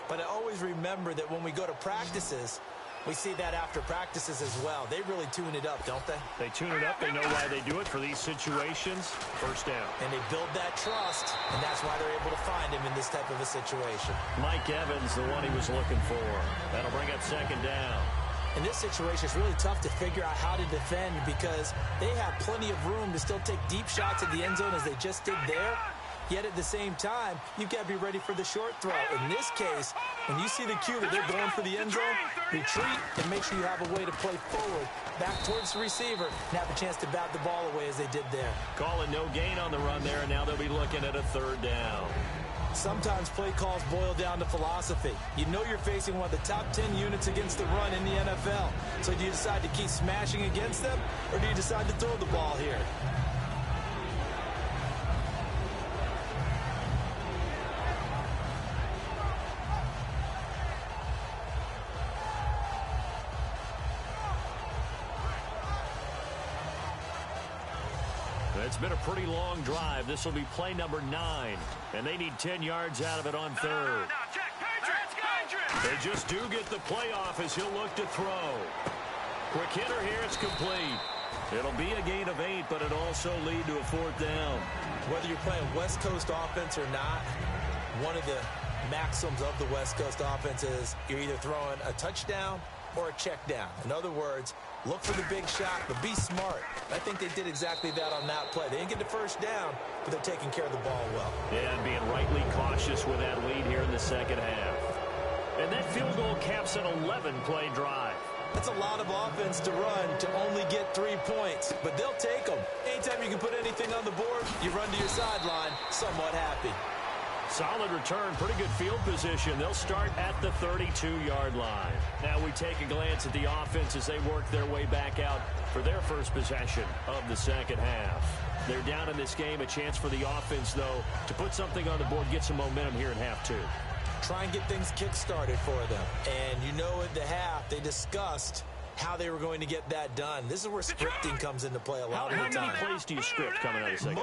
But I always remember that when we go to practices, we see that after practices as well. They really tune it up, don't they? They tune it up. They know why they do it for these situations. First down. And they build that trust, and that's why they're able to find him in this type of a situation. Mike Evans, the one he was looking for. That'll bring up 2nd down. In this situation, it's really tough to figure out how to defend because they have plenty of room to still take deep shots at the end zone as they just did there. Yet at the same time, you've got to be ready for the short throw. In this case, when you see the cue that they're going for the end zone, retreat and make sure you have a way to play forward, back towards the receiver, and have a chance to bat the ball away as they did there. Calling no gain on the run there, and now they'll be looking at a 3rd down. Sometimes play calls boil down to philosophy. You know you're facing one of the top 10 units against the run in the NFL. So do you decide to keep smashing against them, or do you decide to throw the ball here? It's been a pretty long drive. This will be play number 9, and they need 10 yards out of it on 3rd. Now, check. Patriots, go. They just do get the playoff as he'll look to throw. Quick hitter here, it's complete. It'll be a gain of 8, but it'll also lead to a 4th down. Whether you're playing West Coast offense or not, one of the maxims of the West Coast offense is you're either throwing a touchdown or a check down. In other words, look for the big shot, but be smart. I think they did exactly that on that play. They didn't get the first down, but they're taking care of the ball well. Yeah, and being rightly cautious with that lead here in the second half. And that field goal caps an 11-play drive. That's a lot of offense to run to only get 3 points, but they'll take them. Anytime you can put anything on the board, you run to your sideline somewhat happy. Solid return, pretty good field position. They'll start at the 32-yard line. Now we take a glance at the offense as they work their way back out for their first possession of the second half. They're down in this game. A chance for the offense, though, to put something on the board, get some momentum here in half 2. Try and get things kick-started for them. And you know at the half, they discussed how they were going to get that done. This is where scripting comes into play a lot of the time. How many plays do you script coming out of the second?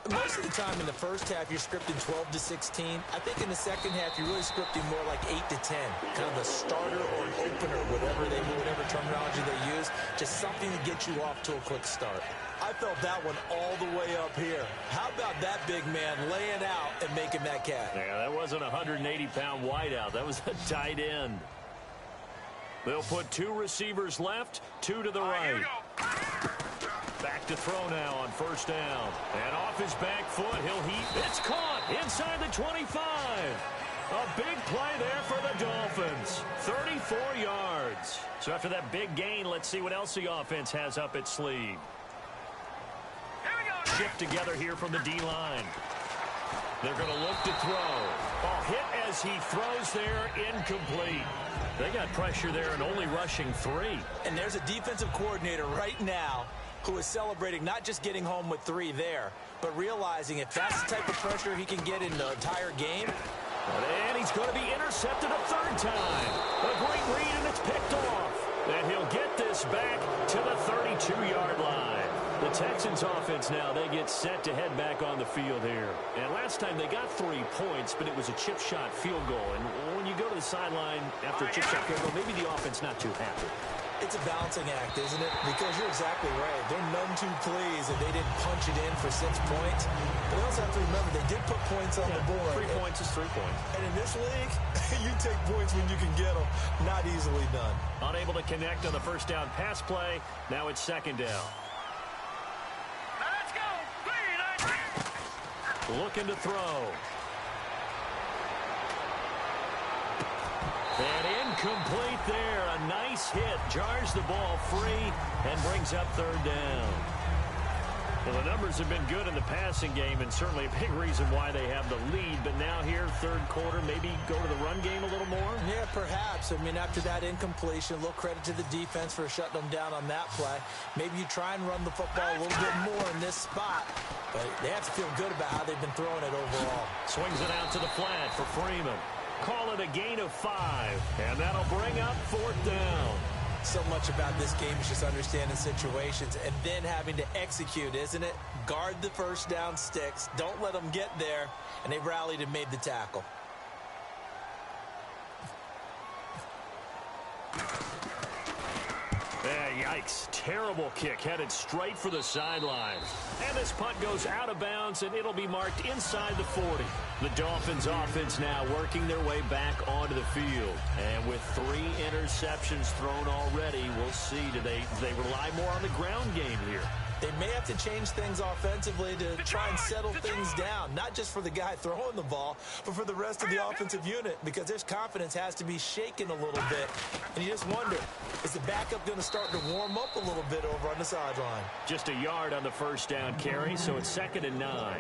Most of the time in the first half, you're scripting 12 to 16. I think in the second half, you're really scripting more like 8 to 10. Kind of a starter or an opener, whatever terminology they use. Just something to get you off to a quick start. I felt that one all the way up here. How about that big man laying out and making that catch? Yeah, that wasn't a 180-pound wideout. That was a tight end. They'll put 2 receivers left, 2 to the right. Back to throw now on first down. And off his back foot, he'll heat. It's caught inside the 25. A big play there for the Dolphins. 34 yards. So after that big gain, let's see what else the offense has up its sleeve. Shift together here from the D-line. They're going to look to throw. Ball hit as he throws there, incomplete. They got pressure there and only rushing 3. And there's a defensive coordinator right now who is celebrating not just getting home with 3 there, but realizing if that's the type of pressure he can get in the entire game. And he's going to be intercepted a 3rd time. A great read, and it's picked off. And he'll get this back to the 32-yard line. The Texans offense now, they get set to head back on the field here. And last time they got 3 points, but it was a chip shot field goal. And when you go to the sideline after a chip shot field goal, maybe the offense not too happy. It's a balancing act, isn't it? Because you're exactly right. They're none too pleased that they didn't punch it in for 6 points. But they also have to remember they did put points on the board. 3 points is 3 points. And in this league, you take points when you can get them. Not easily done. Unable to connect on the first down pass play. Now it's 2nd down. Let's go. Looking to throw. And incomplete there. A nice hit. Jars the ball free and brings up 3rd down. Well, the numbers have been good in the passing game and certainly a big reason why they have the lead. But now here, 3rd quarter, maybe go to the run game a little more? Yeah, perhaps. I mean, after that incompletion, a little credit to the defense for shutting them down on that play. Maybe you try and run the football a little bit more in this spot. But they have to feel good about how they've been throwing it overall. Swings it out to the flat for Freeman. Call it a gain of 5. And that'll bring up 4th down. So much about this game is just understanding situations and then having to execute, isn't it? Guard the first down sticks. Don't let them get there. And they rallied and made the tackle. Yikes. Terrible kick headed straight for the sidelines. And this punt goes out of bounds, and it'll be marked inside the 40. The Dolphins offense now working their way back onto the field. And with 3 interceptions thrown already, we'll see. Do they rely more on the ground game here? They may have to change things offensively to try and settle things down, not just for the guy throwing the ball, but for the rest of the offensive unit, because their confidence has to be shaken a little bit. And you just wonder, is the backup going to start to warm up a little bit over on the sideline? Just a yard on the first down carry, so it's 2nd and 9.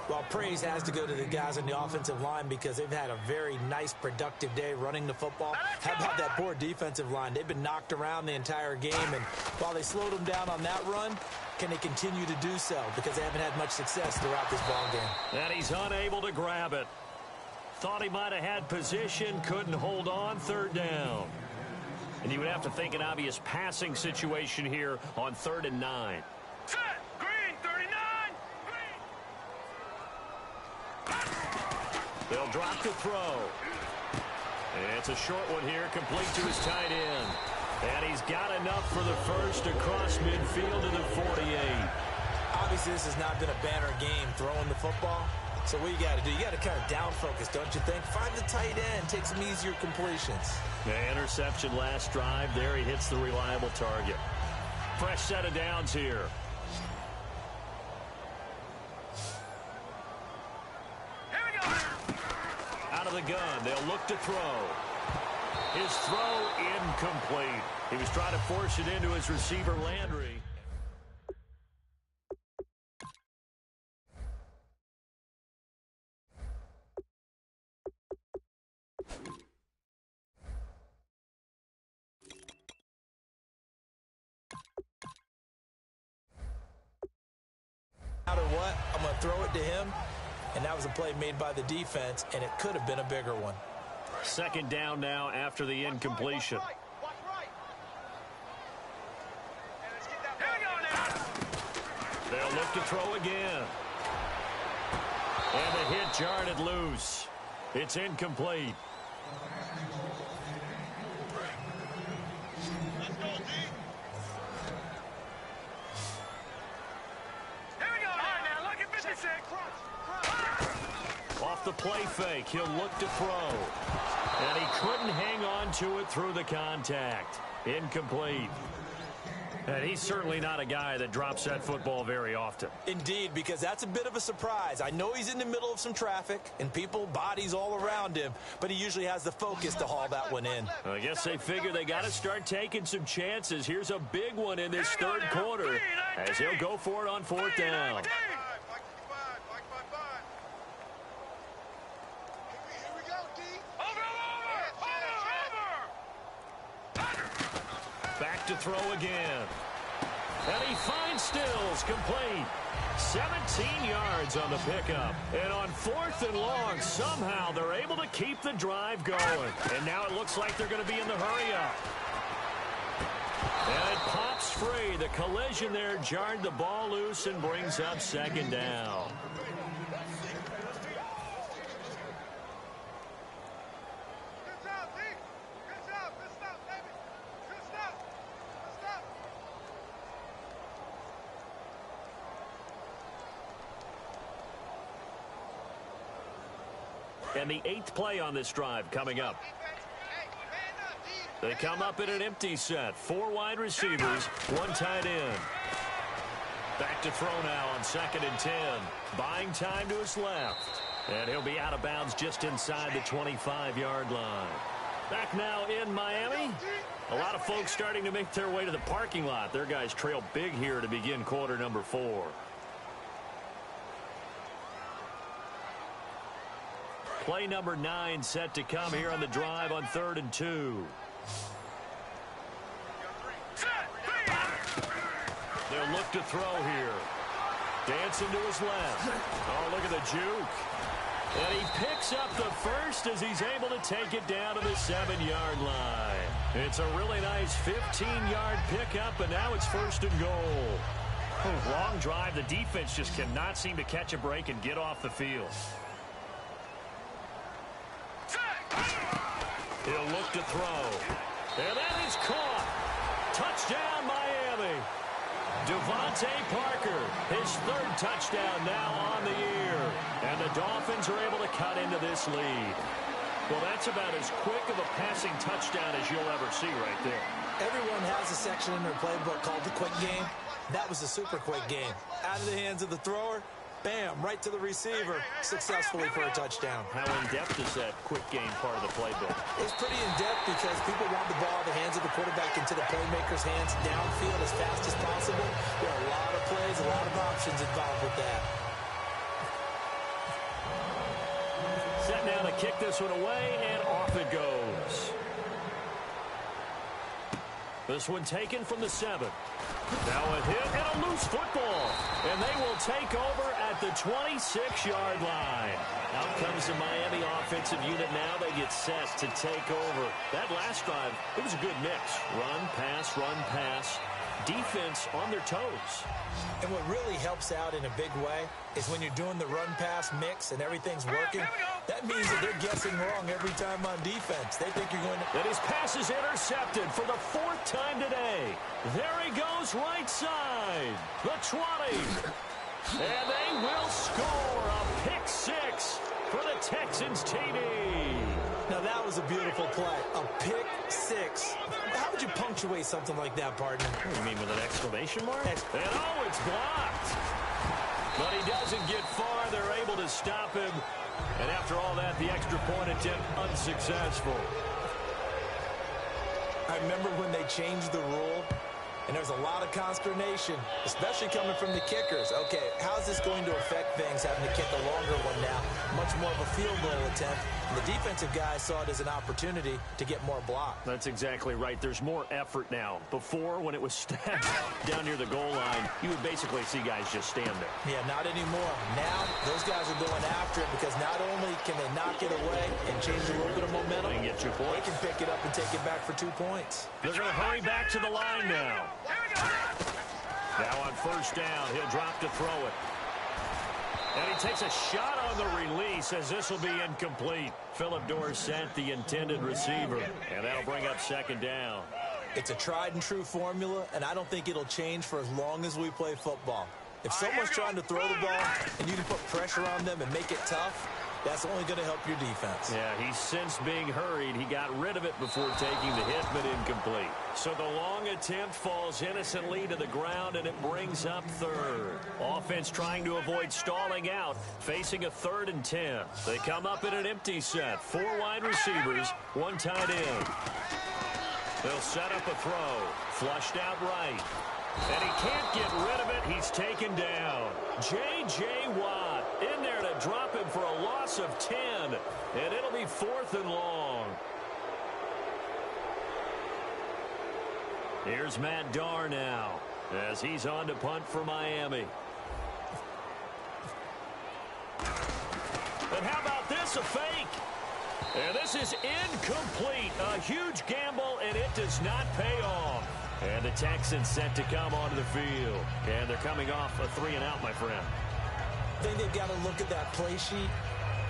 Well, praise has to go to the guys on the offensive line because they've had a very nice, productive day running the football. How about that poor defensive line? They've been knocked around the entire game, and while they slowed them down on that run, can they continue to do so? Because they haven't had much success throughout this ball game. And he's unable to grab it. Thought he might have had position, couldn't hold on, 3rd down. And you would have to think an obvious passing situation here on 3rd and 9. Set. Green, 39. Green. They'll drop the throw. It's a short one here, complete to his tight end. And he's got enough for the first across midfield to the 48. Obviously, this has not been a banner game throwing the football. So what you got to do, you got to kind of down focus, don't you think? Find the tight end, take some easier completions. The interception last drive. There he hits the reliable target. Fresh set of downs here. Here we go. Out of the gun, they'll look to throw. His throw incomplete. He was trying to force it into his receiver, Landry. No matter what, I'm going to throw it to him. And that was a play made by the defense, and it could have been a bigger one. Second down now after the incompletion. Watch right. Here we go now. They'll look to throw again. And the hit jarred it loose. It's incomplete. Here we go. All right, now look at 56. Off the play fake, he'll look to throw. And he couldn't hang on to it through the contact. Incomplete. And he's certainly not a guy that drops that football very often. Indeed, because that's a bit of a surprise. I know he's in the middle of some traffic and people, bodies all around him, but he usually has the focus to haul that one in. I guess they figure they got to start taking some chances. Here's a big one in this third quarter as he'll go for it on fourth down. Back to throw again. And he finds Stills, complete. 17 yards on the pickup. And on fourth and long, somehow they're able to keep the drive going. And now it looks like they're going to be in the hurry-up. And it pops free. The collision there jarred the ball loose and brings up second down. And the 8th play on this drive coming up. They come up in an empty set. 4 wide receivers, 1 tight end. Back to throw now on 2nd and 10. Buying time to his left. And he'll be out of bounds just inside the 25-yard line. Back now in Miami. A lot of folks starting to make their way to the parking lot. Their guys trail big here to begin quarter number 4. Play number 9 set to come here on the drive on 3rd and 2. They'll look to throw here. Dancing to his left. Oh, look at the juke. And he picks up the first as he's able to take it down to the 7-yard line. It's a really nice 15-yard pickup, and now it's 1st and goal. Long drive. The defense just cannot seem to catch a break and get off the field. He'll look to throw. And that is caught. Touchdown, Miami. Devontae Parker, his 3rd touchdown now on the year. And the Dolphins are able to cut into this lead. Well, that's about as quick of a passing touchdown as you'll ever see right there. Everyone has a section in their playbook called the quick game. That was a super quick game. Out of the hands of the thrower. Bam, right to the receiver, successfully for a touchdown. How in-depth is that quick game part of the playbook? It's pretty in-depth because people want the ball in the hands of the quarterback into the playmaker's hands downfield as fast as possible. There are a lot of plays, a lot of options involved with that. Set now to kick this one away, and off it goes. This one taken from the 7. Now a hit and a loose football. And they will take over at the 26-yard line. Out comes the Miami offensive unit now. They get set to take over. That last drive, it was a good mix. Run, pass, defense on their toes. And what really helps out in a big way is when you're doing the run-pass mix and everything's working, that means that they're guessing wrong every time on defense. They think you're going to... And his pass is intercepted for the 4th time today. There he goes right side. The 20. And they will score a pick 6 for the Texans TD. Now, that was a beautiful play. A pick 6. How would you punctuate something like that, partner? You mean with an exclamation mark? And oh, it's blocked. But he doesn't get far. They're able to stop him. And after all that, the extra point attempt unsuccessful. I remember when they changed the rule, and there's a lot of consternation, especially coming from the kickers. Okay, how's this going to affect things, having to kick a longer one now? Much more of a field goal attempt. And the defensive guys saw it as an opportunity to get more block. That's exactly right. There's more effort now. Before, when it was stacked down near the goal line, you would basically see guys just stand there. Yeah, not anymore. Now, those guys are going after it because not only can they knock it away and change a little bit of momentum, they can get 2 points. They can pick it up and take it back for 2 points. They're going to hurry back to the line now. Now on 1st down, he'll drop to throw it. And he takes a shot on the release as this will be incomplete. Philip Dorsett, the intended receiver. And that'll bring up 2nd down. It's a tried and true formula, and I don't think it'll change for as long as we play football. If someone's trying to throw the ball and you can put pressure on them and make it tough, that's only going to help your defense. Yeah, he's since being hurried. He got rid of it before taking the hit, but incomplete. So the long attempt falls innocently to the ground, and it brings up 3rd. Offense trying to avoid stalling out, facing a 3rd and 10. They come up in an empty set. 4 wide receivers, 1 tight end. They'll set up a throw. Flushed out right. And he can't get rid of it. He's taken down. J.J. Watt in there to drop him for a loss of 10. And it'll be 4th and long. Here's Matt Darr now as he's on to punt for Miami. And how about this, a fake? And this is incomplete. A huge gamble, and it does not pay off. And the Texans set to come onto the field. And they're coming off a 3-and-out, my friend. I think they've got to look at that play sheet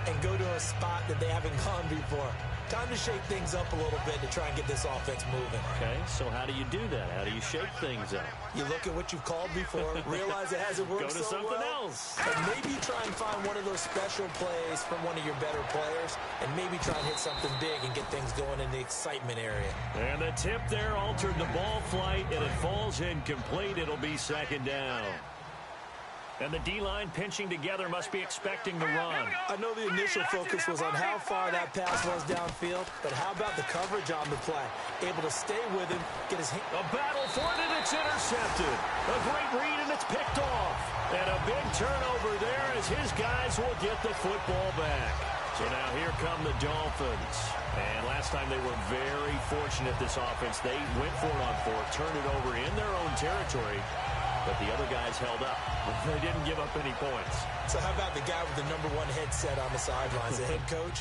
and go to a spot that they haven't gone before. Time to shake things up a little bit to try and get this offense moving. Okay, so how do you do that? How do you shake things up? You look at what you've called before, realize it hasn't worked so well. Go to something else. And maybe try and find one of those special plays from one of your better players, and maybe try and hit something big and get things going in the excitement area. And the tip there altered the ball flight, and it falls incomplete. It'll be 2nd down. And the D-line pinching together must be expecting the run. I know the initial focus was on how far that pass was downfield, but how about the coverage on the play? Able to stay with him, get his hand. A battle for it, and it's intercepted. A great read, and it's picked off. And a big turnover there as his guys will get the football back. So now here come the Dolphins. And last time they were very fortunate, this offense. They went for it on 4th, turned it over in their own territory. But the other guys held up. They didn't give up any points. So how about the guy with the #1 headset on the sidelines, the head coach?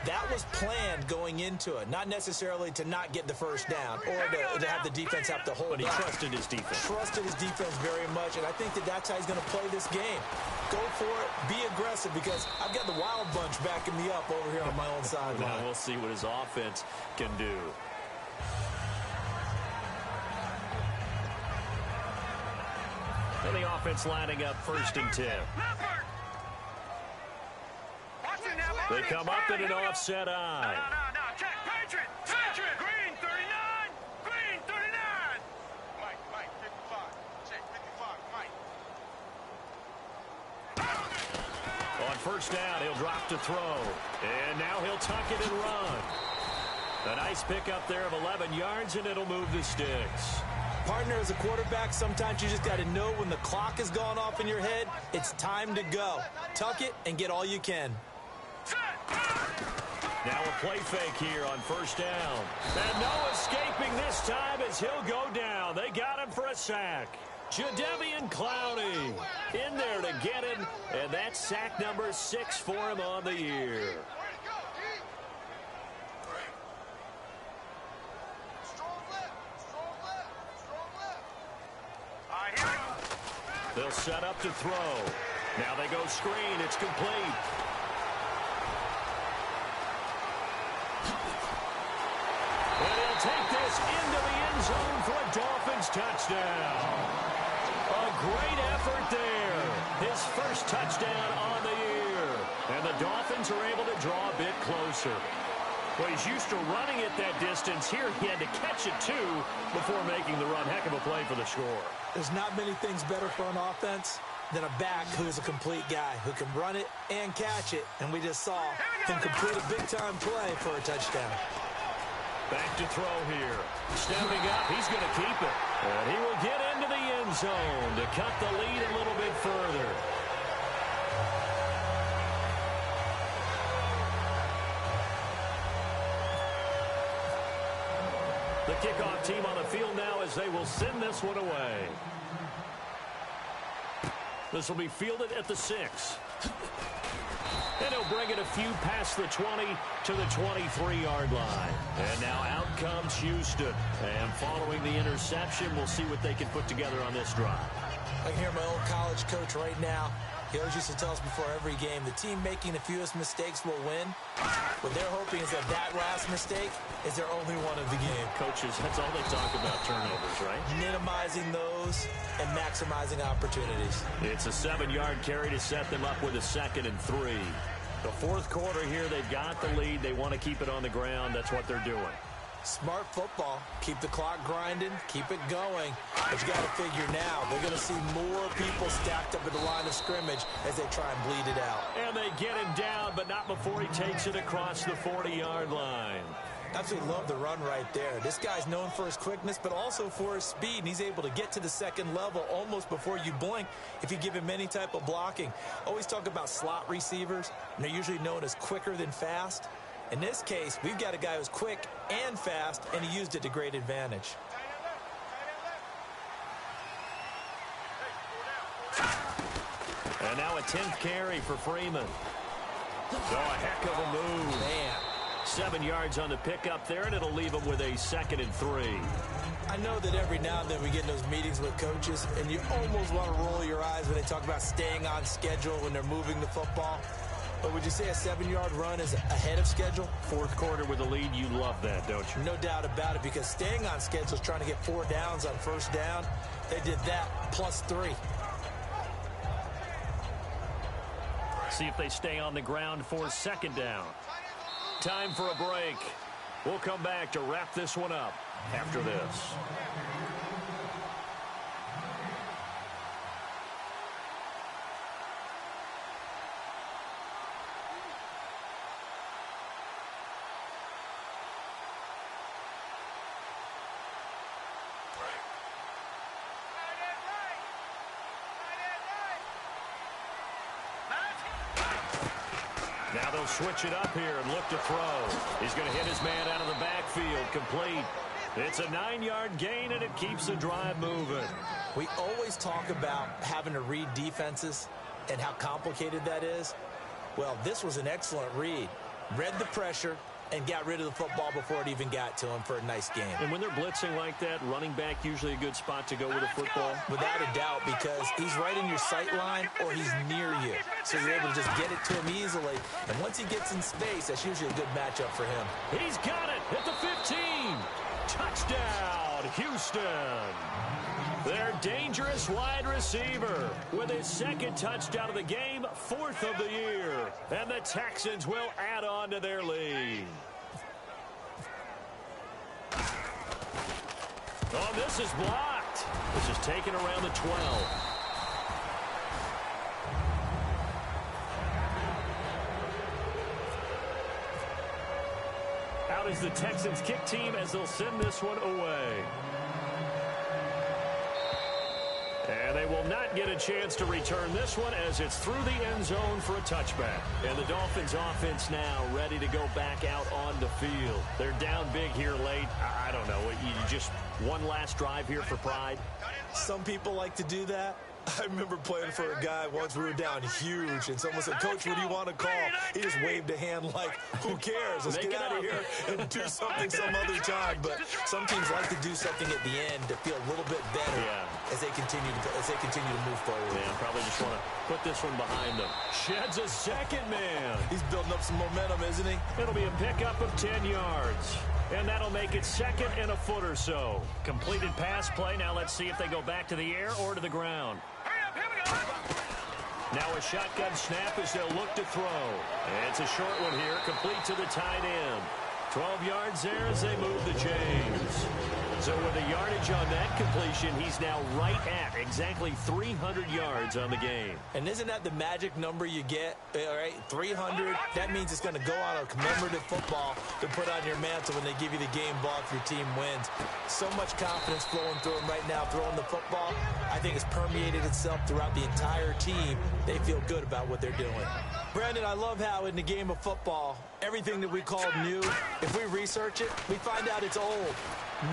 That was planned going into it, not necessarily to not get the 1st down or to have the defense have to hold But he up. trusted his defense. Trusted his defense very much, and I think that that's how he's going to play this game. Go for it, be aggressive, because I've got the wild bunch backing me up over here on my own sideline. Now we'll see what his offense can do. And the offense lining up 1st and 10. They come up in an offset eye. No, check, Patriot, Green 39, Green 39. Mike, 55, check, 55, Mike. On 1st down, he'll drop to throw. And now he'll tuck it and run. A nice pickup there of 11 yards, and it'll move the sticks. Partner, as a quarterback, sometimes you just got to know when the clock has gone off in your head, it's time to go. Tuck it and get all you can. Now a play fake here on 1st down. And no escaping this time as he'll go down. They got him for a sack. Jadeveon Clowney in there to get him, and that's sack number 6 for him on the year. set up to throw. Now they go screen. It's complete. And he'll take this into the end zone for a Dolphins touchdown. A great effort there. His first touchdown on the year. And the Dolphins are able to draw a bit closer. Well, he's used to running it that distance. Here he had to catch it, too, before making the run. Heck of a play for the score. There's not many things better for an offense than a back who is a complete guy, who can run it and catch it. And we just saw him complete a big-time play for a touchdown. Back to throw here. Stepping up, he's going to keep it. And he will get into the end zone to cut the lead a little bit further. The kickoff team on the field now as they will send this one away. This will be fielded at the 6. And he'll bring it a few past the 20 to the 23-yard line. And now out comes Houston. And following the interception, we'll see what they can put together on this drive. I can hear my old college coach right now. He always used to tell us before every game, the team making the fewest mistakes will win. What they're hoping is that that last mistake is their only one of the game. Coaches, that's all they talk about, turnovers, right? Minimizing those and maximizing opportunities. It's a 7-yard carry to set them up with a 2nd and 3. The fourth quarter here, they've got the lead. They want to keep it on the ground. That's what they're doing. Smart football. Keep the clock grinding. Keep it going. But you got to figure now, they're going to see more people stacked up at the line of scrimmage as they try and bleed it out. And they get him down, but not before he takes it across the 40-yard line. Absolutely love the run right there. This guy's known for his quickness, but also for his speed. And he's able to get to the second level almost before you blink if you give him any type of blocking. Always talk about slot receivers, and they're usually known as quicker than fast. In this case, we've got a guy who's quick and fast, and he used it to great advantage. And now a 10th carry for Freeman. Oh, a heck of a move. Man. 7 yards on the pickup there, and it'll leave him with a 2nd and 3. I know that every now and then we get in those meetings with coaches, and you almost want to roll your eyes when they talk about staying on schedule when they're moving the football. But would you say a 7-yard run is ahead of schedule? Fourth quarter with a lead, you love that, don't you? No doubt about it, because staying on schedule is trying to get 4 downs on first down. They did that plus 3. See if they stay on the ground for 2nd down. Time for a break. We'll come back to wrap this one up after this. Now they'll switch it up here and look to throw. He's going to hit his man out of the backfield, complete. It's a 9-yard gain, and it keeps the drive moving. We always talk about having to read defenses and how complicated that is. Well, this was an excellent read. Read the pressure and got rid of the football before it even got to him for a nice game. And when they're blitzing like that, running back usually a good spot to go with a football? Without a doubt, because he's right in your sight line or he's near you. So you're able to just get it to him easily. And once he gets in space, that's usually a good matchup for him. He's got it at the 15. Touchdown, Houston. Their dangerous wide receiver with his 2nd touchdown of the game, 4th of the year. And the Texans will add on to their lead. Oh, this is blocked. This is taken around the 12. Out is the Texans kick team as they'll send this one away. And they will not get a chance to return this one as it's through the end zone for a touchback. And the Dolphins offense now ready to go back out on the field. They're down big here late. I don't know. You just one last drive here for pride? Some people like to do that. I remember playing for a guy once. We were down huge, and someone said, "Coach, what do you want to call?" He just waved a hand like, who cares? Let's get out of here and do something some other time. But some teams like to do something at the end to feel a little bit better. Yeah. as they continue to move forward. Yeah, probably just want to put this one behind them. Sheds a second man. He's building up some momentum, isn't he? It'll be a pickup of 10 yards. And that'll make it second and a foot or so. Completed pass play. Now let's see if they go back to the air or to the ground. Hurry up, here we go. Now a shotgun snap as they'll look to throw. And it's a short one here, complete to the tight end. 12 yards there as they move the chains. So with the yardage on that completion, he's now right at exactly 300 yards on the game. And isn't that the magic number you get? All right, 300. That means it's going to go on a commemorative football to put on your mantle when they give you the game ball if your team wins. So much confidence flowing through him right now, throwing the football. I think it's permeated itself throughout the entire team. They feel good about what they're doing. Brandon, I love how in the game of football, everything that we call new, if we research it, we find out it's old.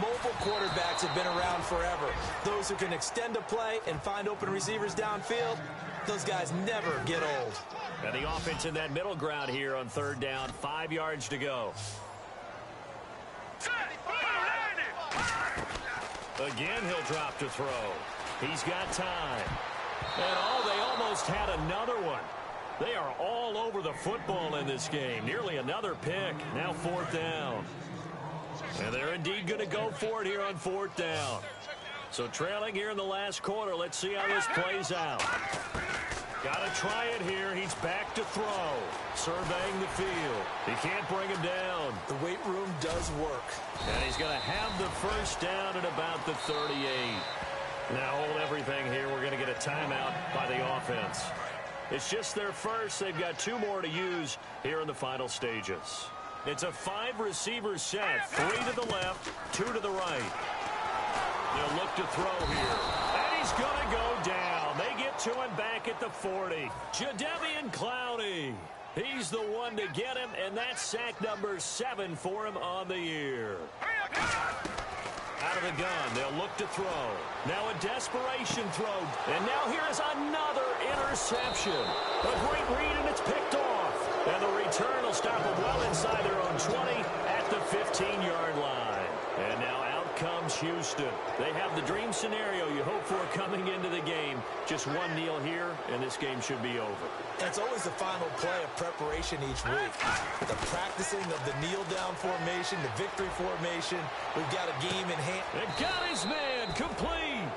Mobile quarterbacks have been around forever. Those who can extend a play and find open receivers downfield, those guys never get old. And the offense in that middle ground here on third down, 5 yards to go. Again, he'll drop to throw. He's got time. And they almost had another one. They are all over the football in this game. Nearly another pick. Now fourth down. And they're indeed going to go for it here on fourth down. So trailing here in the last quarter. Let's see how this plays out. Got to try it here. He's back to throw. Surveying the field. He can't bring him down. The weight room does work. And he's going to have the first down at about the 38. Now hold everything here. We're going to get a timeout by the offense. It's just their first. They've got 2 more to use here in the final stages. It's a 5-receiver set. 3 to the left, 2 to the right. They'll look to throw here. And he's going to go down. They get to him back at the 40. Jadeveon Clowney. He's the one to get him, and that's sack number 7 for him on the year. Out of the gun, they'll look to throw. Now a desperation throw. And now here is another interception. A great read, and it's picked off. And the return will stop them well inside their own 20 at the 15-yard line. And now out comes Houston. They have the dream scenario you hope for coming into the game. Just one kneel here, and this game should be over. It's always the final play of preparation each week. The practicing of the kneel-down formation, the victory formation. We've got a game in hand. And got his man complete.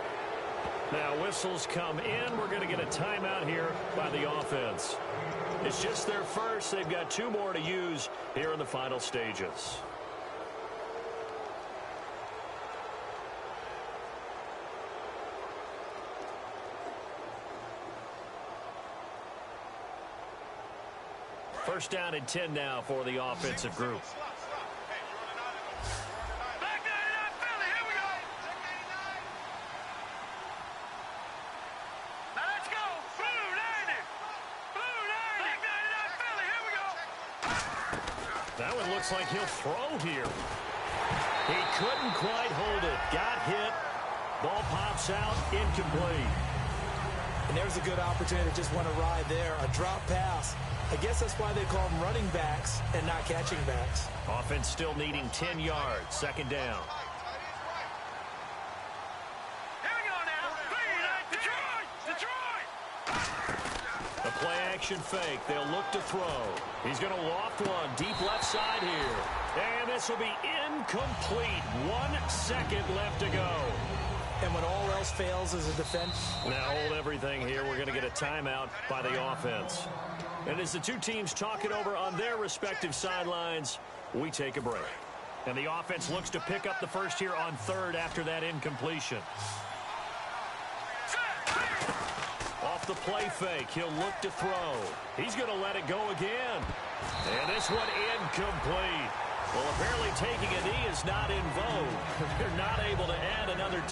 Now whistles come in. We're going to get a timeout here by the offense. It's just their first. They've got 2 more to use here in the final stages. First down and 10 now for the offensive group. That one looks like he'll throw here. He couldn't quite hold it. Got hit. Ball pops out. Incomplete. And there's a good opportunity to just want to ride there. A drop pass. I guess that's why they call them running backs and not catching backs. Offense still needing 10 yards. Second down. Here we go now. Detroit! The play action fake. They'll look to throw. He's going to loft one deep left side here. And this will be incomplete. 1 second left to go. And when all else fails as a defense. Now hold everything here. We're going to get a timeout by the offense. And as the 2 teams talk it over on their respective sidelines, we take a break. And the offense looks to pick up the first here on third after that incompletion. Off the play fake, he'll look to throw. He's going to let it go again. And this one incomplete. Well, apparently taking a knee is not in vogue. They're not able to add another